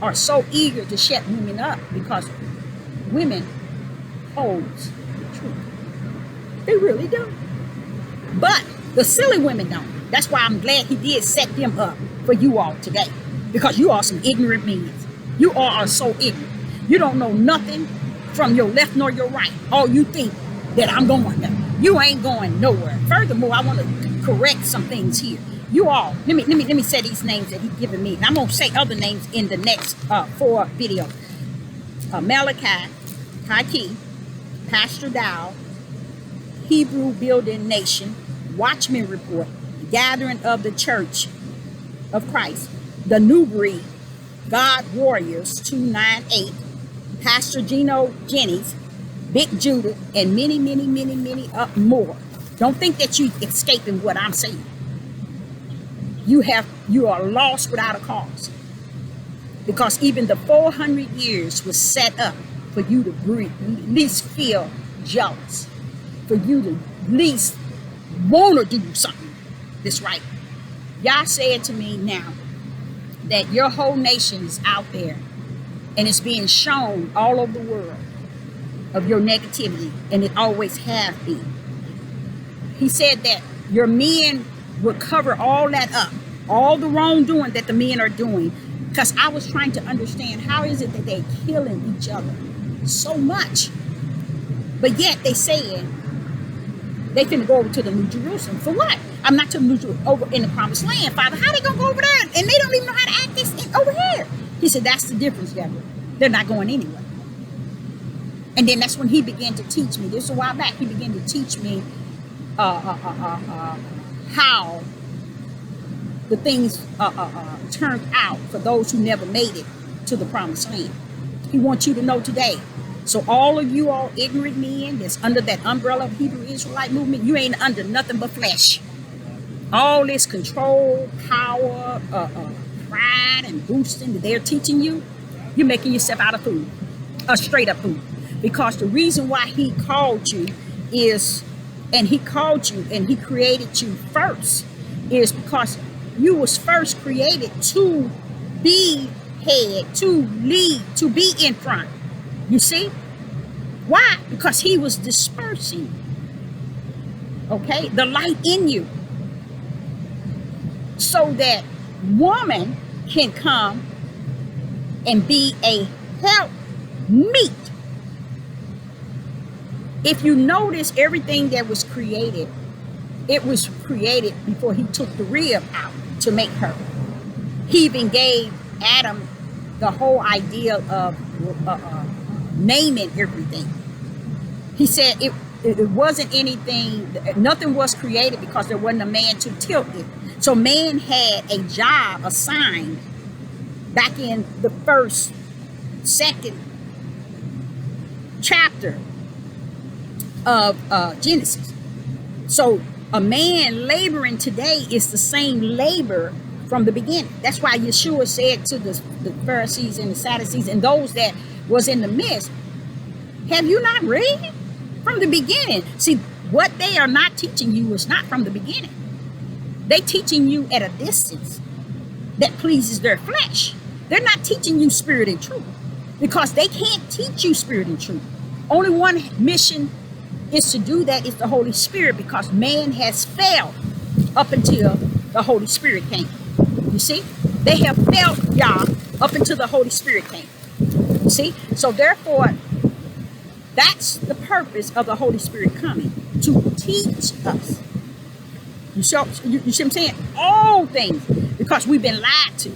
are so eager to shut women up because women holds the truth. They really do. But the silly women don't. That's why I'm glad he did set them up for you all today. Because you are some ignorant men. You all are so ignorant. You don't know nothing from your left nor your right. All you think that I'm going there. You ain't going nowhere. Furthermore, I want to correct some things here. You all, let me say these names that he's given me. And I'm going to say other names in the next 4 videos. Malachi, Haki, Pastor Dow, Hebrew Building Nation, Watchman Report, Gathering of the Church of Christ, The New Breed, God Warriors 298, Pastor Gino Jennings, Big Judah, and many more. Don't think that you escaping what I'm saying. You are lost without a cause. Because even the 400 years was set up for you to at least feel jealous. For you to at least want to do something that's right. Yah said to me now that your whole nation is out there and it's being shown all over the world of your negativity, and it always have been. He said that your men would cover all that up, all the wrongdoing that the men are doing, because I was trying to understand how is it that they're killing each other so much, but yet they saying they finna go over to the New Jerusalem. For what? I'm not to the New Jerusalem, over in the Promised Land, Father. How they gonna go over there and they don't even know how to act this over here? He said that's the difference, Deborah. They're not going anywhere. And then that's when he began to teach me. This is a while back. He began to teach me how the things turned out for those who never made it to the Promised Land. He wants you to know today. So all of you all ignorant men that's under that umbrella of Hebrew Israelite movement, you ain't under nothing but flesh. All this control, power, pride, and boosting that they're teaching you, you're making yourself out of food, a straight up food. Because the reason why he called you is and he called you and he created you first is because you was first created to be head, to lead, to be in front. You see? Why? Because he was dispersing, okay, the light in you so that woman can come and be a help meet. If you notice everything that was created, it was created before he took the rib out to make her. He even gave Adam the whole idea of naming everything. He said it wasn't anything, nothing was created because there wasn't a man to tilt it. So man had a job assigned back in the second chapter of Genesis. So a man laboring today is the same labor from the beginning. That's why Yeshua said to the Pharisees and the Sadducees and those that was in the midst, have you not read from the beginning? See, what they are not teaching you is not from the beginning. They teaching you at a distance that pleases their flesh. They're not teaching you spirit and truth because they can't teach you spirit and truth. Only one mission is to do that is the Holy Spirit, because man has failed up until the Holy Spirit came. You see, they have failed y'all up until the Holy Spirit came. You see, so therefore, that's the purpose of the Holy Spirit coming, to teach us. You see what I'm saying? All things, because we've been lied to.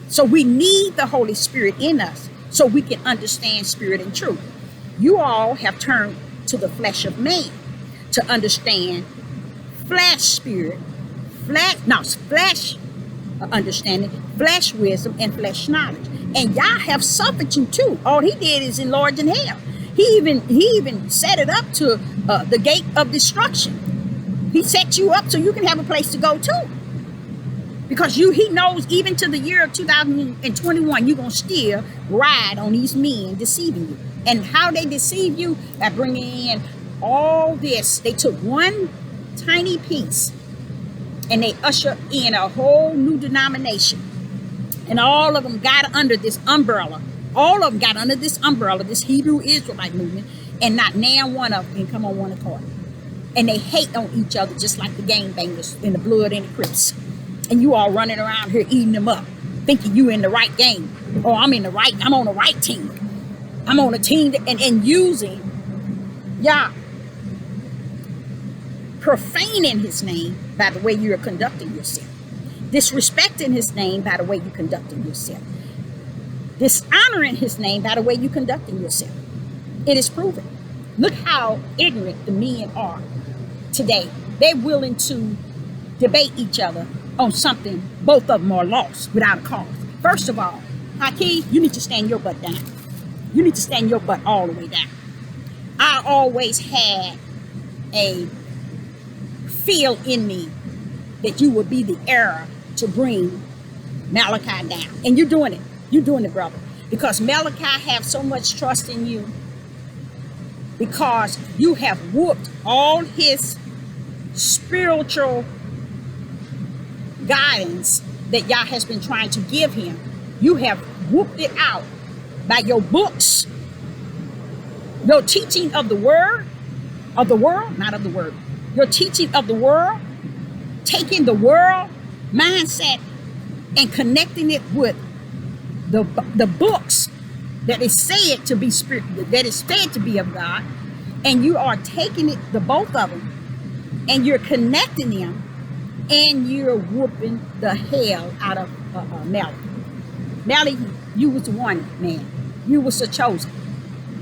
So we need the Holy Spirit in us so we can understand spirit and truth. You all have turned to the flesh of man to understand flesh spirit, flesh understanding, flesh wisdom, and flesh knowledge. And Yah have suffered you too. All he did is enlarge in hell. He even set it up to the gate of destruction. He set you up so you can have a place to go to. Because he knows even to the year of 2021, you're going to still ride on these men deceiving you. And how they deceive you? By bringing in all this. They took one tiny piece and they usher in a whole new denomination. And all of them got under this umbrella. All of them got under this umbrella, this Hebrew Israelite movement. And not now one of them can come on one accord. And they hate on each other just like the gangbangers in the Blood and the Crips. And you all running around here eating them up, thinking you in the right game. Or I'm on the right team. I'm on a team and using Yah, profaning his name by the way you're conducting yourself. Disrespecting his name by the way you're conducting yourself. Dishonoring his name by the way you're conducting yourself. It is proven. Look how ignorant the men are today. They're willing to debate each other on something both of them are lost without a cause. First of all, Haki, you need to stand your butt down. You need to stand your butt all the way down. I always had a feel in me that you would be the heir to bring Malachi down. And you're doing it. You're doing it, brother. Because Malachi have so much trust in you. Because you have whooped all his spiritual guidance that Yah has been trying to give him. You have whooped it out by your books, your teaching of the world, not of the word, your teaching of the world, taking the world mindset and connecting it with the books that is said to be spirit, that is said to be of God, and you are taking it, the both of them, and you're connecting them, and you're whooping the hell out of Melly. Melly, you was the one, man. You was the chosen.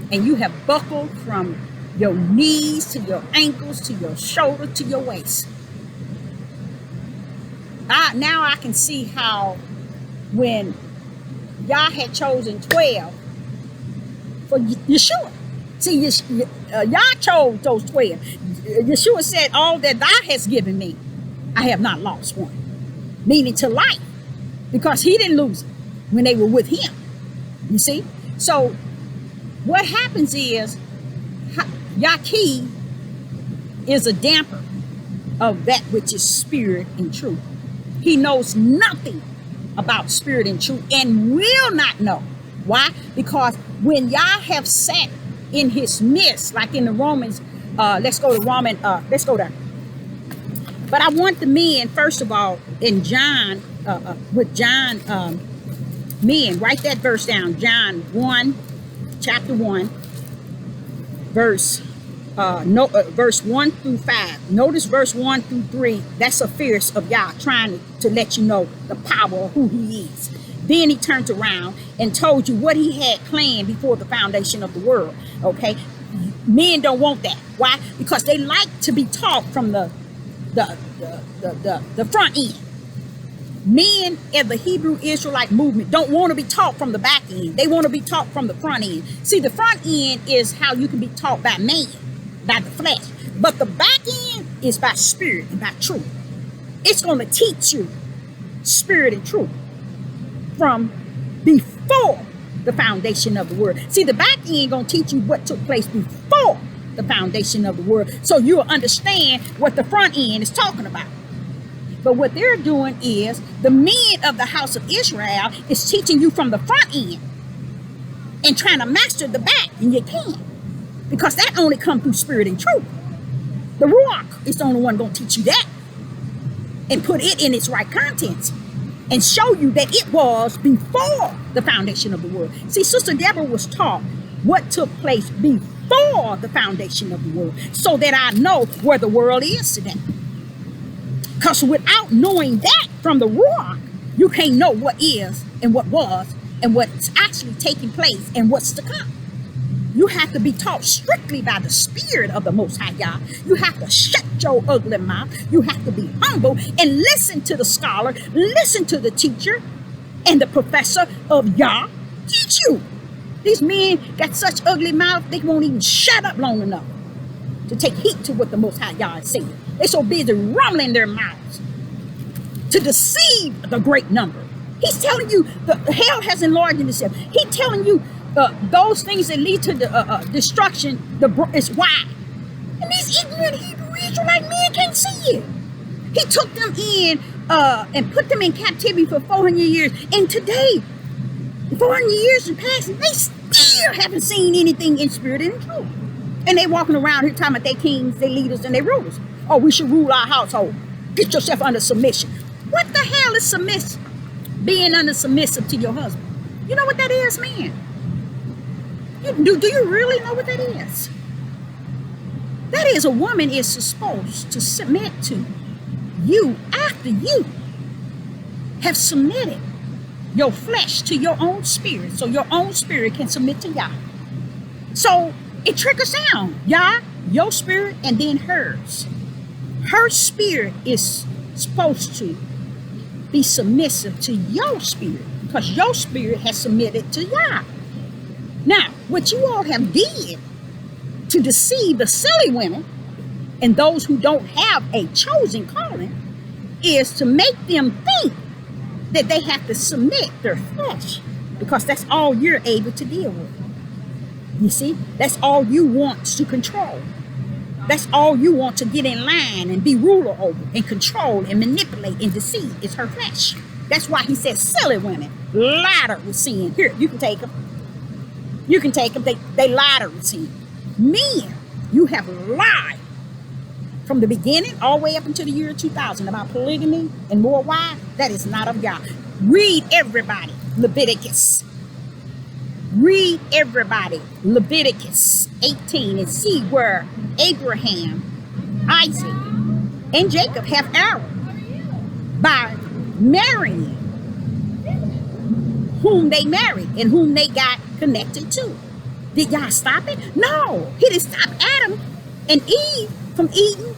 And you have buckled from your knees to your ankles to your shoulder to your waist. Now I can see how when Yah had chosen 12 for Yeshua. See, Yah chose those 12. Yeshua said, all that thou hast given me, I have not lost one. Meaning to life. Because he didn't lose it when they were with him. You see? So what happens is Yaki is a damper of that which is spirit and truth. He knows nothing about spirit and truth and will not know. Why? Because when y'all have sat in his midst, like in the Romans, let's go there. But I want the men, first of all, in John, men, write that verse down. John 1, chapter 1, verse 1 through 5. Notice verse 1 through 3. That's a fierce of Yah trying to let you know the power of who he is. Then he turned around and told you what he had planned before the foundation of the world. Okay, men don't want that. Why? Because they like to be taught from the front end. Men in the Hebrew Israelite movement don't want to be taught from the back end. They want to be taught from the front end. See, the front end is how you can be taught by man, by the flesh. But the back end is by spirit and by truth. It's going to teach you spirit and truth from before the foundation of the world. See, the back end going to teach you what took place before the foundation of the world, so you'll understand what the front end is talking about. But what they're doing is, the men of the house of Israel is teaching you from the front end and trying to master the back, and you can't, because that only comes through spirit and truth. The Ruach is the only one going to teach you that and put it in its right contents and show you that it was before the foundation of the world. See, Sister Deborah was taught what took place before the foundation of the world, so that I know where the world is today. Because without knowing that from the Ruach, you can't know what is and what was and what's actually taking place and what's to come. You have to be taught strictly by the spirit of the Most High Yah. You have to shut your ugly mouth. You have to be humble and listen to the scholar, listen to the teacher and the professor of Yah teach you. These men got such ugly mouth, they won't even shut up long enough to take heed to what the Most High Yah is saying. They're so busy rumbling their mouths to deceive the great number. He's telling you the hell has enlarged in itself. He's telling you those things that lead to the destruction is why. And these ignorant Hebrew Israelite men can't see it. He took them in and put them in captivity for 400 years. And today, 400 years have passed, and they still haven't seen anything in spirit and in truth. And they walking around here talking about they kings, they leaders, and they rulers. Oh, we should rule our household. Get yourself under submission. What the hell is submissive? Being under submissive to your husband. You know what that is, man? Do you really know what that is? That is, a woman is supposed to submit to you after you have submitted your flesh to your own spirit, so your own spirit can submit to Yah. So it trickles down, Yah, your spirit, and then hers. Her spirit is supposed to be submissive to your spirit, because your spirit has submitted to Yah. Now, what you all have did to deceive the silly women and those who don't have a chosen calling is to make them think that they have to submit their flesh, because that's all you're able to deal with. You see, that's all you want to control. That's all you want to get in line and be ruler over and control and manipulate and deceive is her flesh. That's why he says silly women, ladder with sin. Here, you can take them. You can take them. They ladder with sin. Men, you have lied from the beginning all the way up until the year 2000 about polygamy and more wives. That is not of God. Read everybody Leviticus. Read everybody Leviticus 18 and see where Abraham, Isaac, and Jacob have erred by marrying whom they married and whom they got connected to. Did y'all stop it? No, he didn't stop Adam and Eve from eating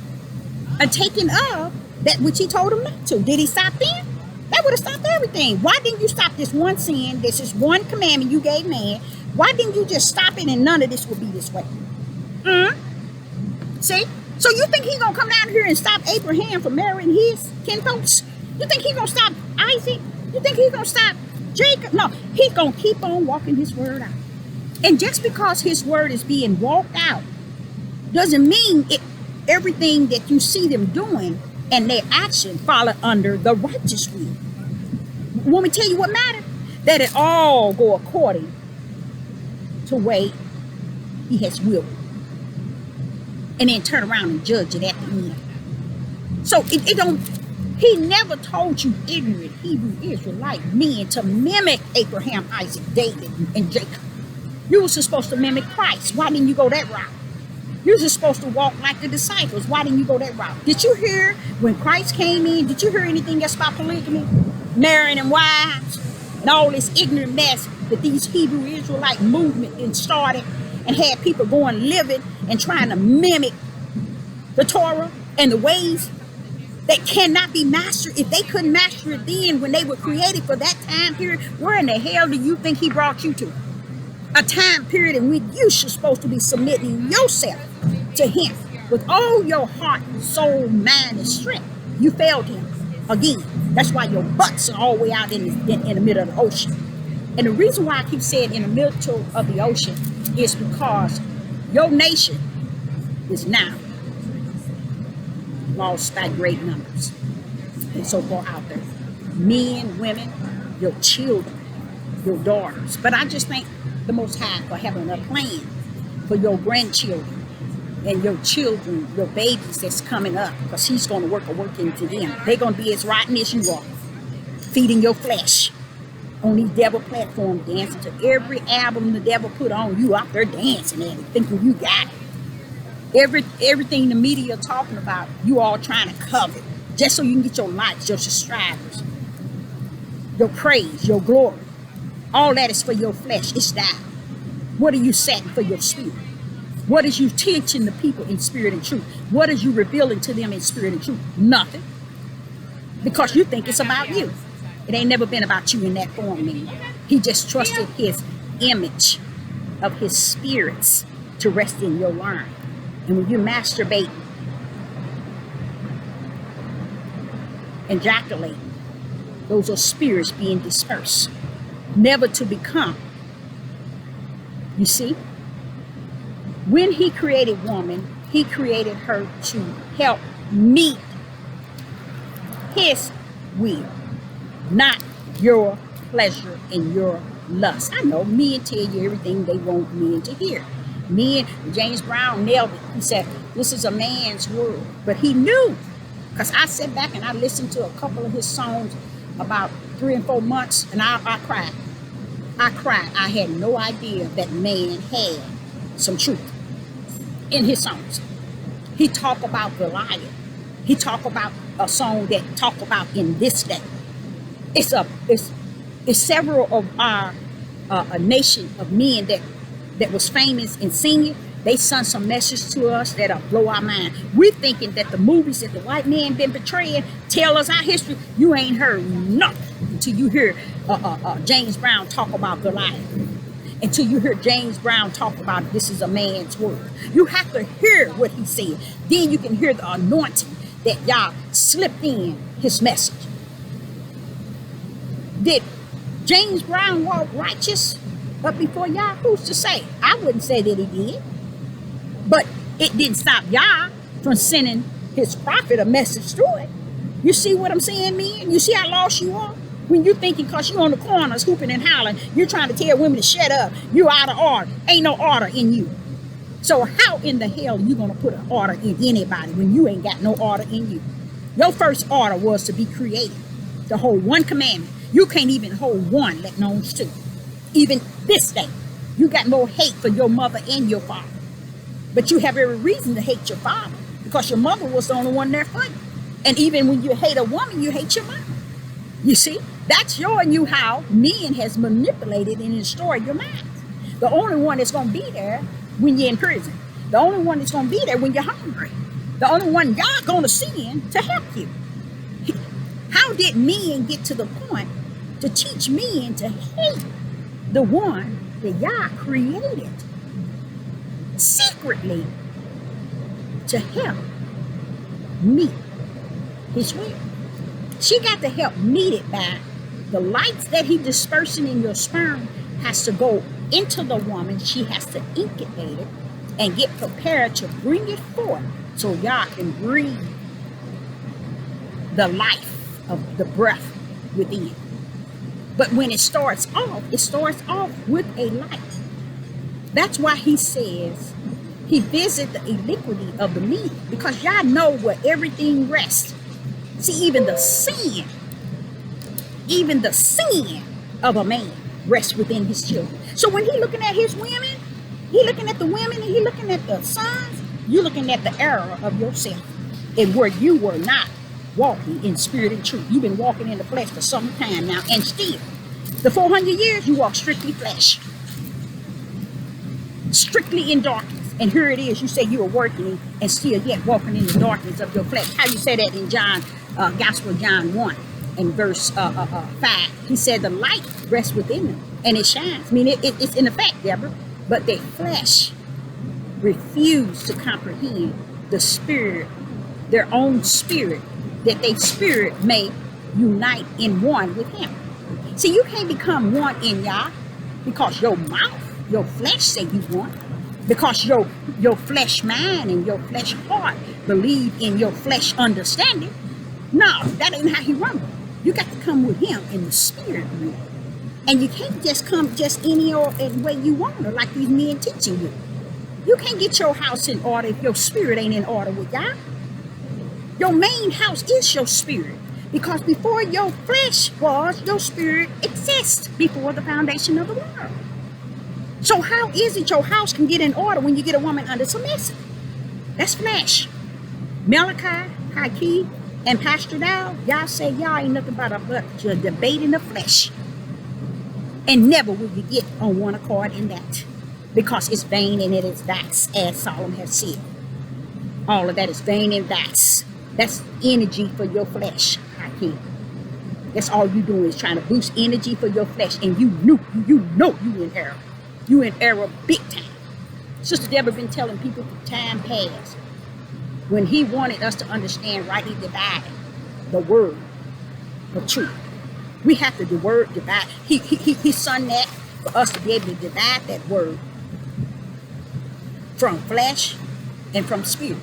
and taking of that which he told them not to. Did he stop them? That would have stopped everything. Why didn't you stop this one sin? This is one commandment you gave man. Why didn't you just stop it and none of this would be this way? See? So you think he's going to come down here and stop Abraham from marrying his kinfolks? You think he's going to stop Isaac? You think he's going to stop Jacob? No, he's going to keep on walking his word out. And just because his word is being walked out doesn't mean everything that you see them doing and their action follow under the righteous will. Want me to tell you what matters? That it all go according to way he has willed. And then turn around and judge it at the end. So it don't, he never told you ignorant Hebrew Israelite men to mimic Abraham, Isaac, David, and Jacob. You were supposed to mimic Christ. Why didn't you go that route? You were supposed to walk like the disciples. Why didn't you go that route? Did you hear when Christ came in, did you hear anything else about polygamy? Marrying and wives? And all this ignorant mess that these Hebrew Israelite movement started and had people going living and trying to mimic the Torah and the ways that cannot be mastered. If they couldn't master it then when they were created for that time period, where in the hell do you think he brought you to? A time period in which you should supposed to be submitting yourself to him with all your heart, soul, mind, and strength. You failed him again. That's why your butts are all the way out in the middle of the ocean. And the reason why I keep saying in the middle of the ocean is because your nation is now lost by great numbers. And so far out there. Men, women, your children, your daughters. But I just thank the Most High for having a plan for your grandchildren and your children, your babies that's coming up, because he's going to work into them. They're going to be as rotten as you are, feeding your flesh on these devil platforms, dancing to every album the devil put on. You out there dancing at it, thinking you got it. Everything the media talking about, you all trying to cover, just so you can get your likes, your subscribers, your praise, your glory. All that is for your flesh. It's that. What are you setting for your spirit? What is you teaching the people in spirit and truth? What is you revealing to them in spirit and truth? Nothing. Because you think it's about you. It ain't never been about you in that form, man. He just trusted his image of his spirits to rest in your line. And when you masturbate and ejaculate, those are spirits being dispersed, never to become. You see? When he created woman, he created her to help meet his will, not your pleasure and your lust. I know men tell you everything they want men to hear. Men, James Brown nailed it. He said, this is a man's world. But he knew, because I sat back and I listened to a couple of his songs about 3 and 4 months, and I cried. I cried. I had no idea that man had some truth in his songs. He talked about Goliath. He talked about a song that talk about in this day. It's several of our a nation of men that was famous in singing. They sung some message to us that'll blow our mind. We're thinking that the movies that the white man been portraying tell us our history. You ain't heard nothing until you hear James Brown talk about Goliath. Until you hear James Brown talk about this is a man's word. You have to hear what he said. Then you can hear the anointing that y'all slipped in his message. Did James Brown walk righteous up before y'all? Who's to say? I wouldn't say that he did. But it didn't stop y'all from sending his prophet a message through it. You see what I'm saying, man? You see how lost you are? When you thinking because you're on the corners hooping and hollering, you're trying to tell women to shut up. You're out of order. Ain't no order in you. So how in the hell are you going to put an order in anybody when you ain't got no order in you? Your first order was to be created, to hold one commandment. You can't even hold one, let alone two. Even this day, you got more hate for your mother and your father. But you have every reason to hate your father because your mother was the only one there for you. And even when you hate a woman, you hate your mother. You see, that's showing you how men has manipulated and destroyed your mind. The only one that's going to be there when you're in prison. The only one that's going to be there when you're hungry. The only one God going to send to help you. How did men get to the point to teach men to hate the one that Yah created secretly to help meet his will? She got to help meet it by the lights that he dispersing in your sperm has to go into the woman. She has to incubate it and get prepared to bring it forth so y'all can breathe the life of the breath within. But when it starts off with a light. That's why he says he visits the iniquity of the mean, because y'all know where everything rests. See, even the sin of a man rests within his children. So when he looking at his women, he looking at the women and he looking at the sons, you're looking at the error of yourself and where you were not walking in spirit and truth. You've been walking in the flesh for some time now, and still, the 400 years you walk strictly flesh, strictly in darkness. And here it is, you say you are working and still yet walking in the darkness of your flesh. How you say that in John, Gospel of John 1 and verse 5? He said the light rests within them and it shines. I mean, it's in effect, Deborah, but their flesh refused to comprehend the spirit, their own spirit, that their spirit may unite in one with him. See, you can't become one in Yah because your mouth, your flesh say you want, because your flesh mind and your flesh heart believe in your flesh understanding. No, that ain't how he runs. You got to come with him in the spirit realm. And you can't just come just any old way you want, or like these men teaching you. You can't get your house in order if your spirit ain't in order with God. Your main house is your spirit. Because before your flesh was, your spirit exists before the foundation of the world. So how is it your house can get in order when you get a woman under submission? That's flesh. Malachi, Haki, and Pastor Dow, y'all say y'all ain't nothing but a debate in the flesh. And never will you get on one accord in that. Because it's vain and it is vats, as Solomon has said. All of that is vain and vats. That's energy for your flesh, Haki. That's all you doing is trying to boost energy for your flesh. And you know you in error. You in error big time. Sister Deborah been telling people for time past, when he wanted us to understand rightly dividing the word of truth. We have to the word divide. He son that for us to be able to divide that word from flesh and from spirit.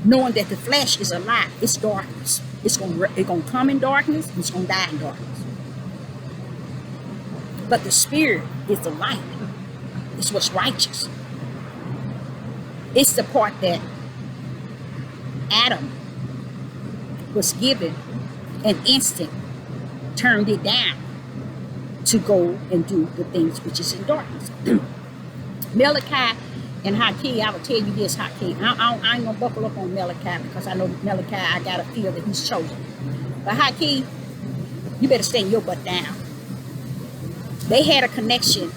Knowing that the flesh is a lie, it's darkness. It's gonna come in darkness, and it's gonna die in darkness. But the spirit is the light. It's what's righteous. It's the part that Adam was given an instant, turned it down to go and do the things which is in darkness. Malachi and Haki, I will tell you this, Haki. I ain't gonna buckle up on Malachi because I know Malachi, I gotta feel that he's chosen. But Haki, you better stand your butt down. They had a connection.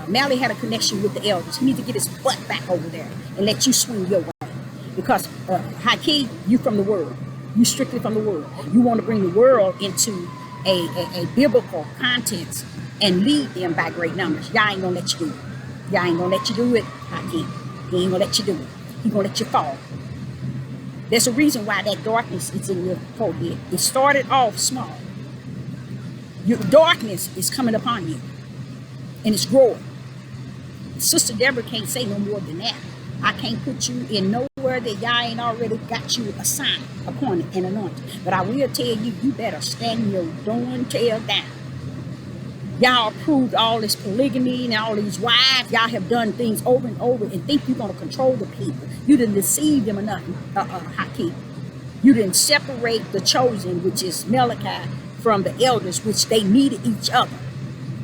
Mally had a connection with the elders. He needs to get his butt back over there and let you swing your way. Because Haki, you from the world. You strictly from the world. You want to bring the world into a biblical context and lead them by great numbers. Y'all ain't gonna let you do it. Y'all ain't gonna let you do it, Haki. He ain't gonna let you do it. He gonna let you fall. There's a reason why that darkness is in your forehead. It started off small. Your darkness is coming upon you. And it's growing. Sister Deborah can't say no more than that. I can't put you in nowhere that y'all ain't already got you assigned, appointed, and anointed. But I will tell you, you better stand your darn tail down. Y'all proved all this polygamy and all these wives. Y'all have done things over and over and think you're going to control the people. You didn't deceive them enough, Haki. You didn't separate the chosen, which is Malachi, from the elders, which they needed each other.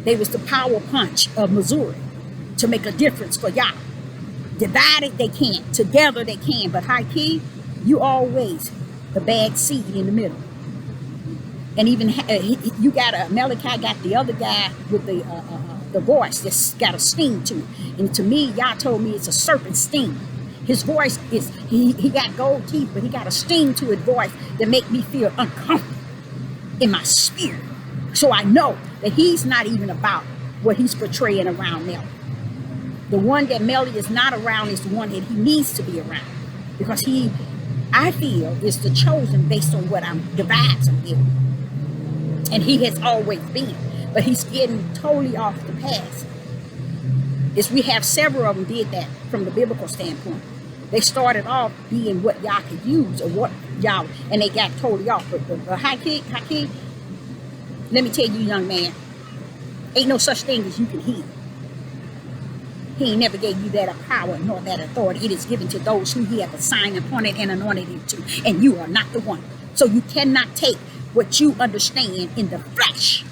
They was the power punch of Missouri to make a difference for y'all. Divided they can't, together they can, but Haki, you always the bad seed in the middle. And even you got Malachi got the other guy with the voice that's got a sting to it. And to me, y'all told me it's a serpent sting. His voice is, he got gold teeth, but he got a sting to his voice that make me feel uncomfortable in my spirit. So I know that he's not even about what he's portraying around Melly. The one that Melly is not around is the one that he needs to be around. Because he, I feel, is the chosen based on what the vibes I'm giving. And he has always been. But he's getting totally off the path. Is we have several of them did that from the biblical standpoint. They started off being what y'all could use or what y'all, and they got totally off. But Hakeem, let me tell you, young man, ain't no such thing as you can heal. He ain't never gave you that power nor that authority. It is given to those who he hath assigned, appointed, and anointed it to. And you are not the one. So you cannot take what you understand in the flesh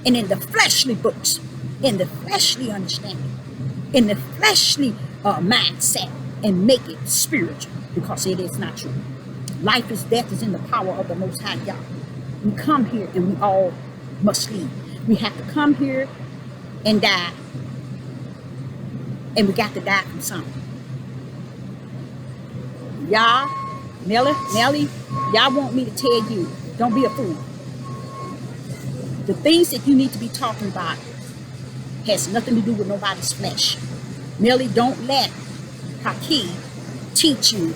and in the fleshly books, in the fleshly understanding, in the fleshly mindset, and make it spiritual, because it is not true. Life is death is in the power of the Most High God. We come here and we all must leave. We have to come here and die. And we got to die from something. Y'all, Nelly, y'all want me to tell you, don't be a fool. The things that you need to be talking about has nothing to do with nobody's flesh. Nelly, don't let Hakeem teach you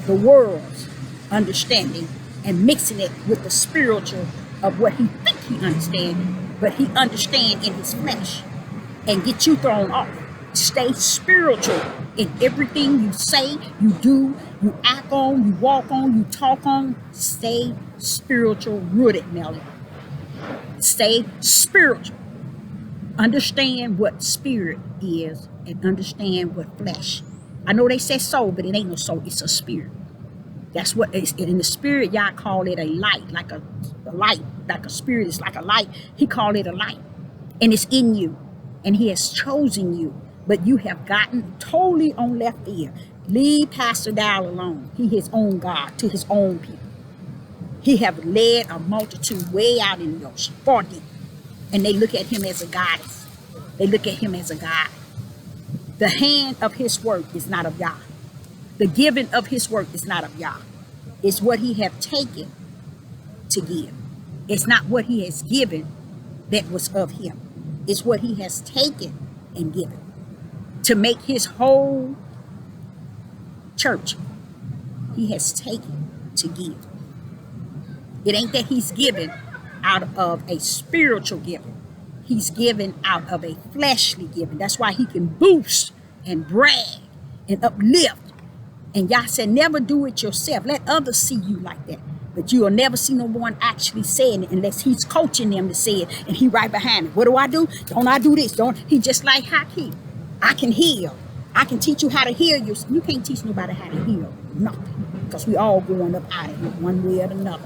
the world's understanding and mixing it with the spiritual of what he think he understands, but he understand in his flesh, and get you thrown off. Stay spiritual in everything you say, you do, you act on, you walk on, you talk on. Stay spiritual rooted, Nelly. Stay spiritual. Understand what spirit is and understand what flesh. I know they say soul, but it ain't no soul. It's a spirit. That's what it's in the spirit. Y'all call it a light, like a light, like a spirit is like a light. He called it a light, and it's in you, and he has chosen you. But you have gotten totally on left ear. Leave Pastor Dow alone. He his own God to his own people. He have led a multitude way out in the ocean, far deep. And they look at him as a goddess. They look at him as a God. The hand of his work is not of Yah. The giving of his work is not of Yah. It's what he have taken to give. It's not what he has given that was of him. It's what he has taken and given to make his whole church. He has taken to give. It ain't that he's given out of a spiritual giving. He's given out of a fleshly giving. That's why he can boast and brag and uplift. And Yah said, never do it yourself. Let others see you like that. But you will never see no one actually saying it unless he's coaching them to say it, and he right behind it. What do I do? Don't I do this? Don't he? Just like Hakeem. I can heal. I can teach you how to heal you. You can't teach nobody how to heal. Nothing. Because we all going up out of here one way or another.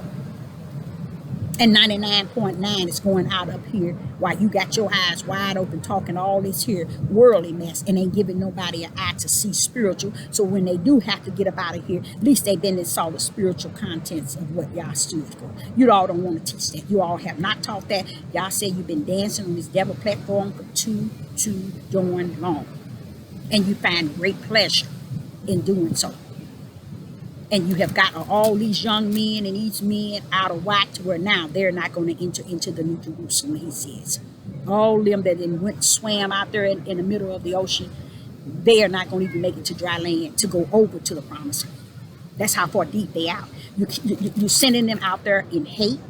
And 99.9 is going out up here while you got your eyes wide open talking all this here worldly mess and ain't giving nobody an eye to see spiritual. So when they do have to get up out of here, at least they then saw the spiritual contents of what y'all stood for. You all don't want to teach that. You all have not taught that. Y'all say you've been dancing on this devil platform for too darn long. And you find great pleasure in doing so. And you have gotten all these young men and these men out of whack to where now they're not going to enter into the New Jerusalem, he says. All them that went swam out there in the middle of the ocean, they are not going to even make it to dry land to go over to the promised land. That's how far deep they out. You're sending them out there in hate.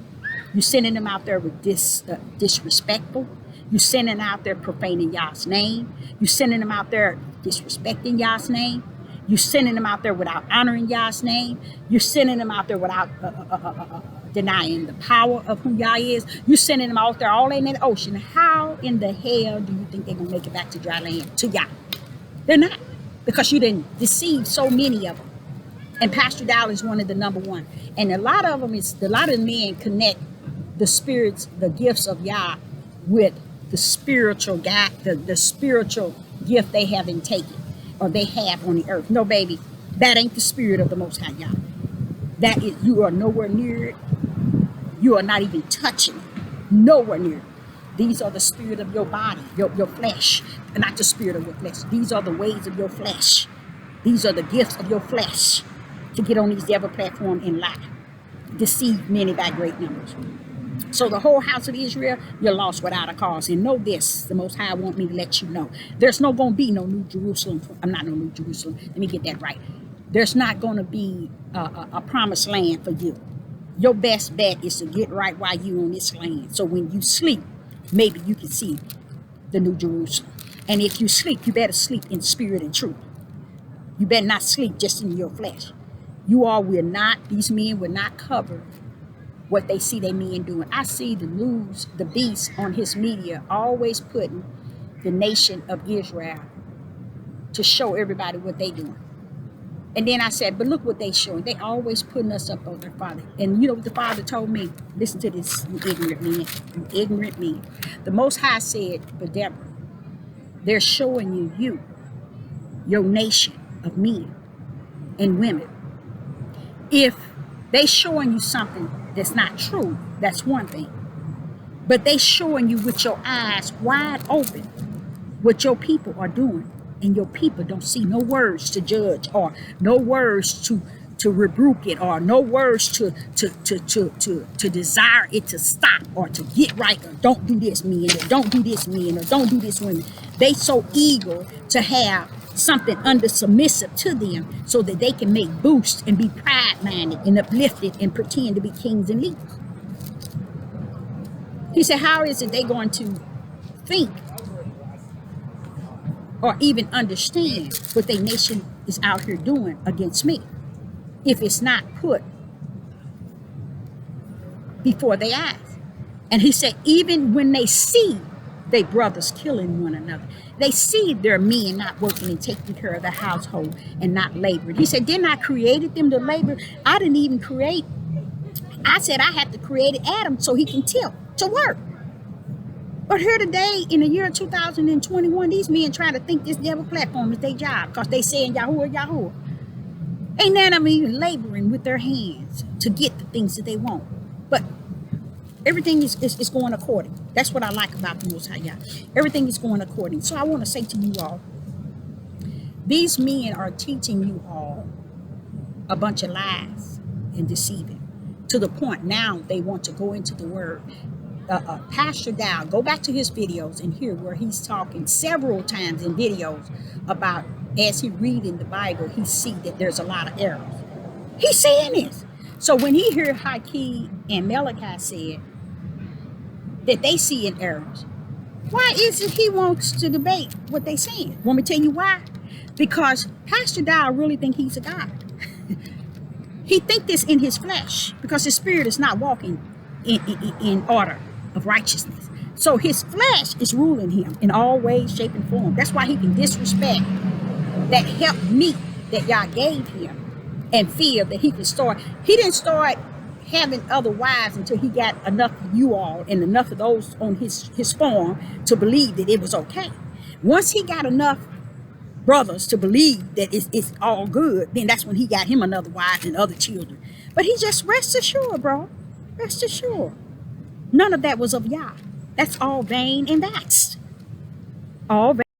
You're sending them out there with disrespectful. You're sending out there profaning Yah's name. You're sending them out there disrespecting Yah's name. You're sending them out there without honoring Yah's name. You're sending them out there without denying the power of who Yah is. You're sending them out there all in the ocean. How in the hell do you think they're going to make it back to dry land, to Yah? They're not, because you didn't deceive so many of them. And Pastor Dow is one of the number one. And a lot of them a lot of men connect the spirits, the gifts of Yah with the spiritual God, the spiritual gift they haven't taken. Or they have on the earth. No, baby, that ain't the spirit of the Most High Yah. That is, you are nowhere near it. You are not even touching it. Nowhere near it. These are the spirit of your body, your flesh, and not the spirit of your flesh. These are the ways of your flesh. These are the gifts of your flesh to get on these devil platform and lie, deceive many by great numbers. So the whole house of Israel, you're lost without a cause. And know this, the Most High want me to let you know. There's no going to be no New Jerusalem. I'm not no New Jerusalem. Let me get that right. There's not going to be a promised land for you. Your best bet is to get right while you on this land. So when you sleep, maybe you can see the New Jerusalem. And if you sleep, you better sleep in spirit and truth. You better not sleep just in your flesh. You all will not, these men will not cover what they see their men doing. I see the news, the beast on his media always putting the nation of Israel to show everybody what they doing. And then I said, but look what they showing. They always putting us up on their father. And you know what the father told me? Listen to this, you ignorant men. You ignorant men. The Most High said, but Deborah, they're showing you, your nation of men and women. If they showing you something that's not true, that's one thing. But they showing you with your eyes wide open what your people are doing. And your people don't see no words to judge, or no words to rebuke it, or no words to desire it to stop, or to get right, or don't do this men, or don't do this men, or don't do this women. They so eager to have something under submissive to them so that they can make boosts and be pride-minded and uplifted and pretend to be kings and leaders. He said, how is it they going to think or even understand what their nation is out here doing against me if it's not put before their eyes? And he said, even when they see their brothers killing one another, they see their men not working and taking care of the household and not laboring. He said, then I created them to labor. I didn't even create. I said I had to create Adam so he can tilt to work. But here today, in the year 2021, these men trying to think this devil platform is their job because they saying Yahuwah, Yahuwah. Ain't none of them even laboring with their hands to get the things that they want. But everything is going according. That's what I like about the Most High Yah. Everything is going according. So I want to say to you all, these men are teaching you all a bunch of lies and deceiving to the point now they want to go into the word. Pastor Dow, go back to his videos and hear where he's talking several times in videos about, as he reading the Bible, he see that there's a lot of errors. He's saying this. So when he hear Haki and Malachi said that they see in errors, why is it he wants to debate what they saying? Want me to tell you why? Because Pastor Dow really think he's a God. He think this in his flesh because his spirit is not walking in order of righteousness. So his flesh is ruling him in all ways, shape, and form. That's why he can disrespect that help me that y'all gave him and feel that he can start. He didn't start having other wives until he got enough of you all and enough of those on his farm to believe that it was okay. Once he got enough brothers to believe that it's all good, then that's when he got him another wife and other children. But he just rest assured, bro. Rest assured. None of that was of Yah. That's all vain and vexed. All vain.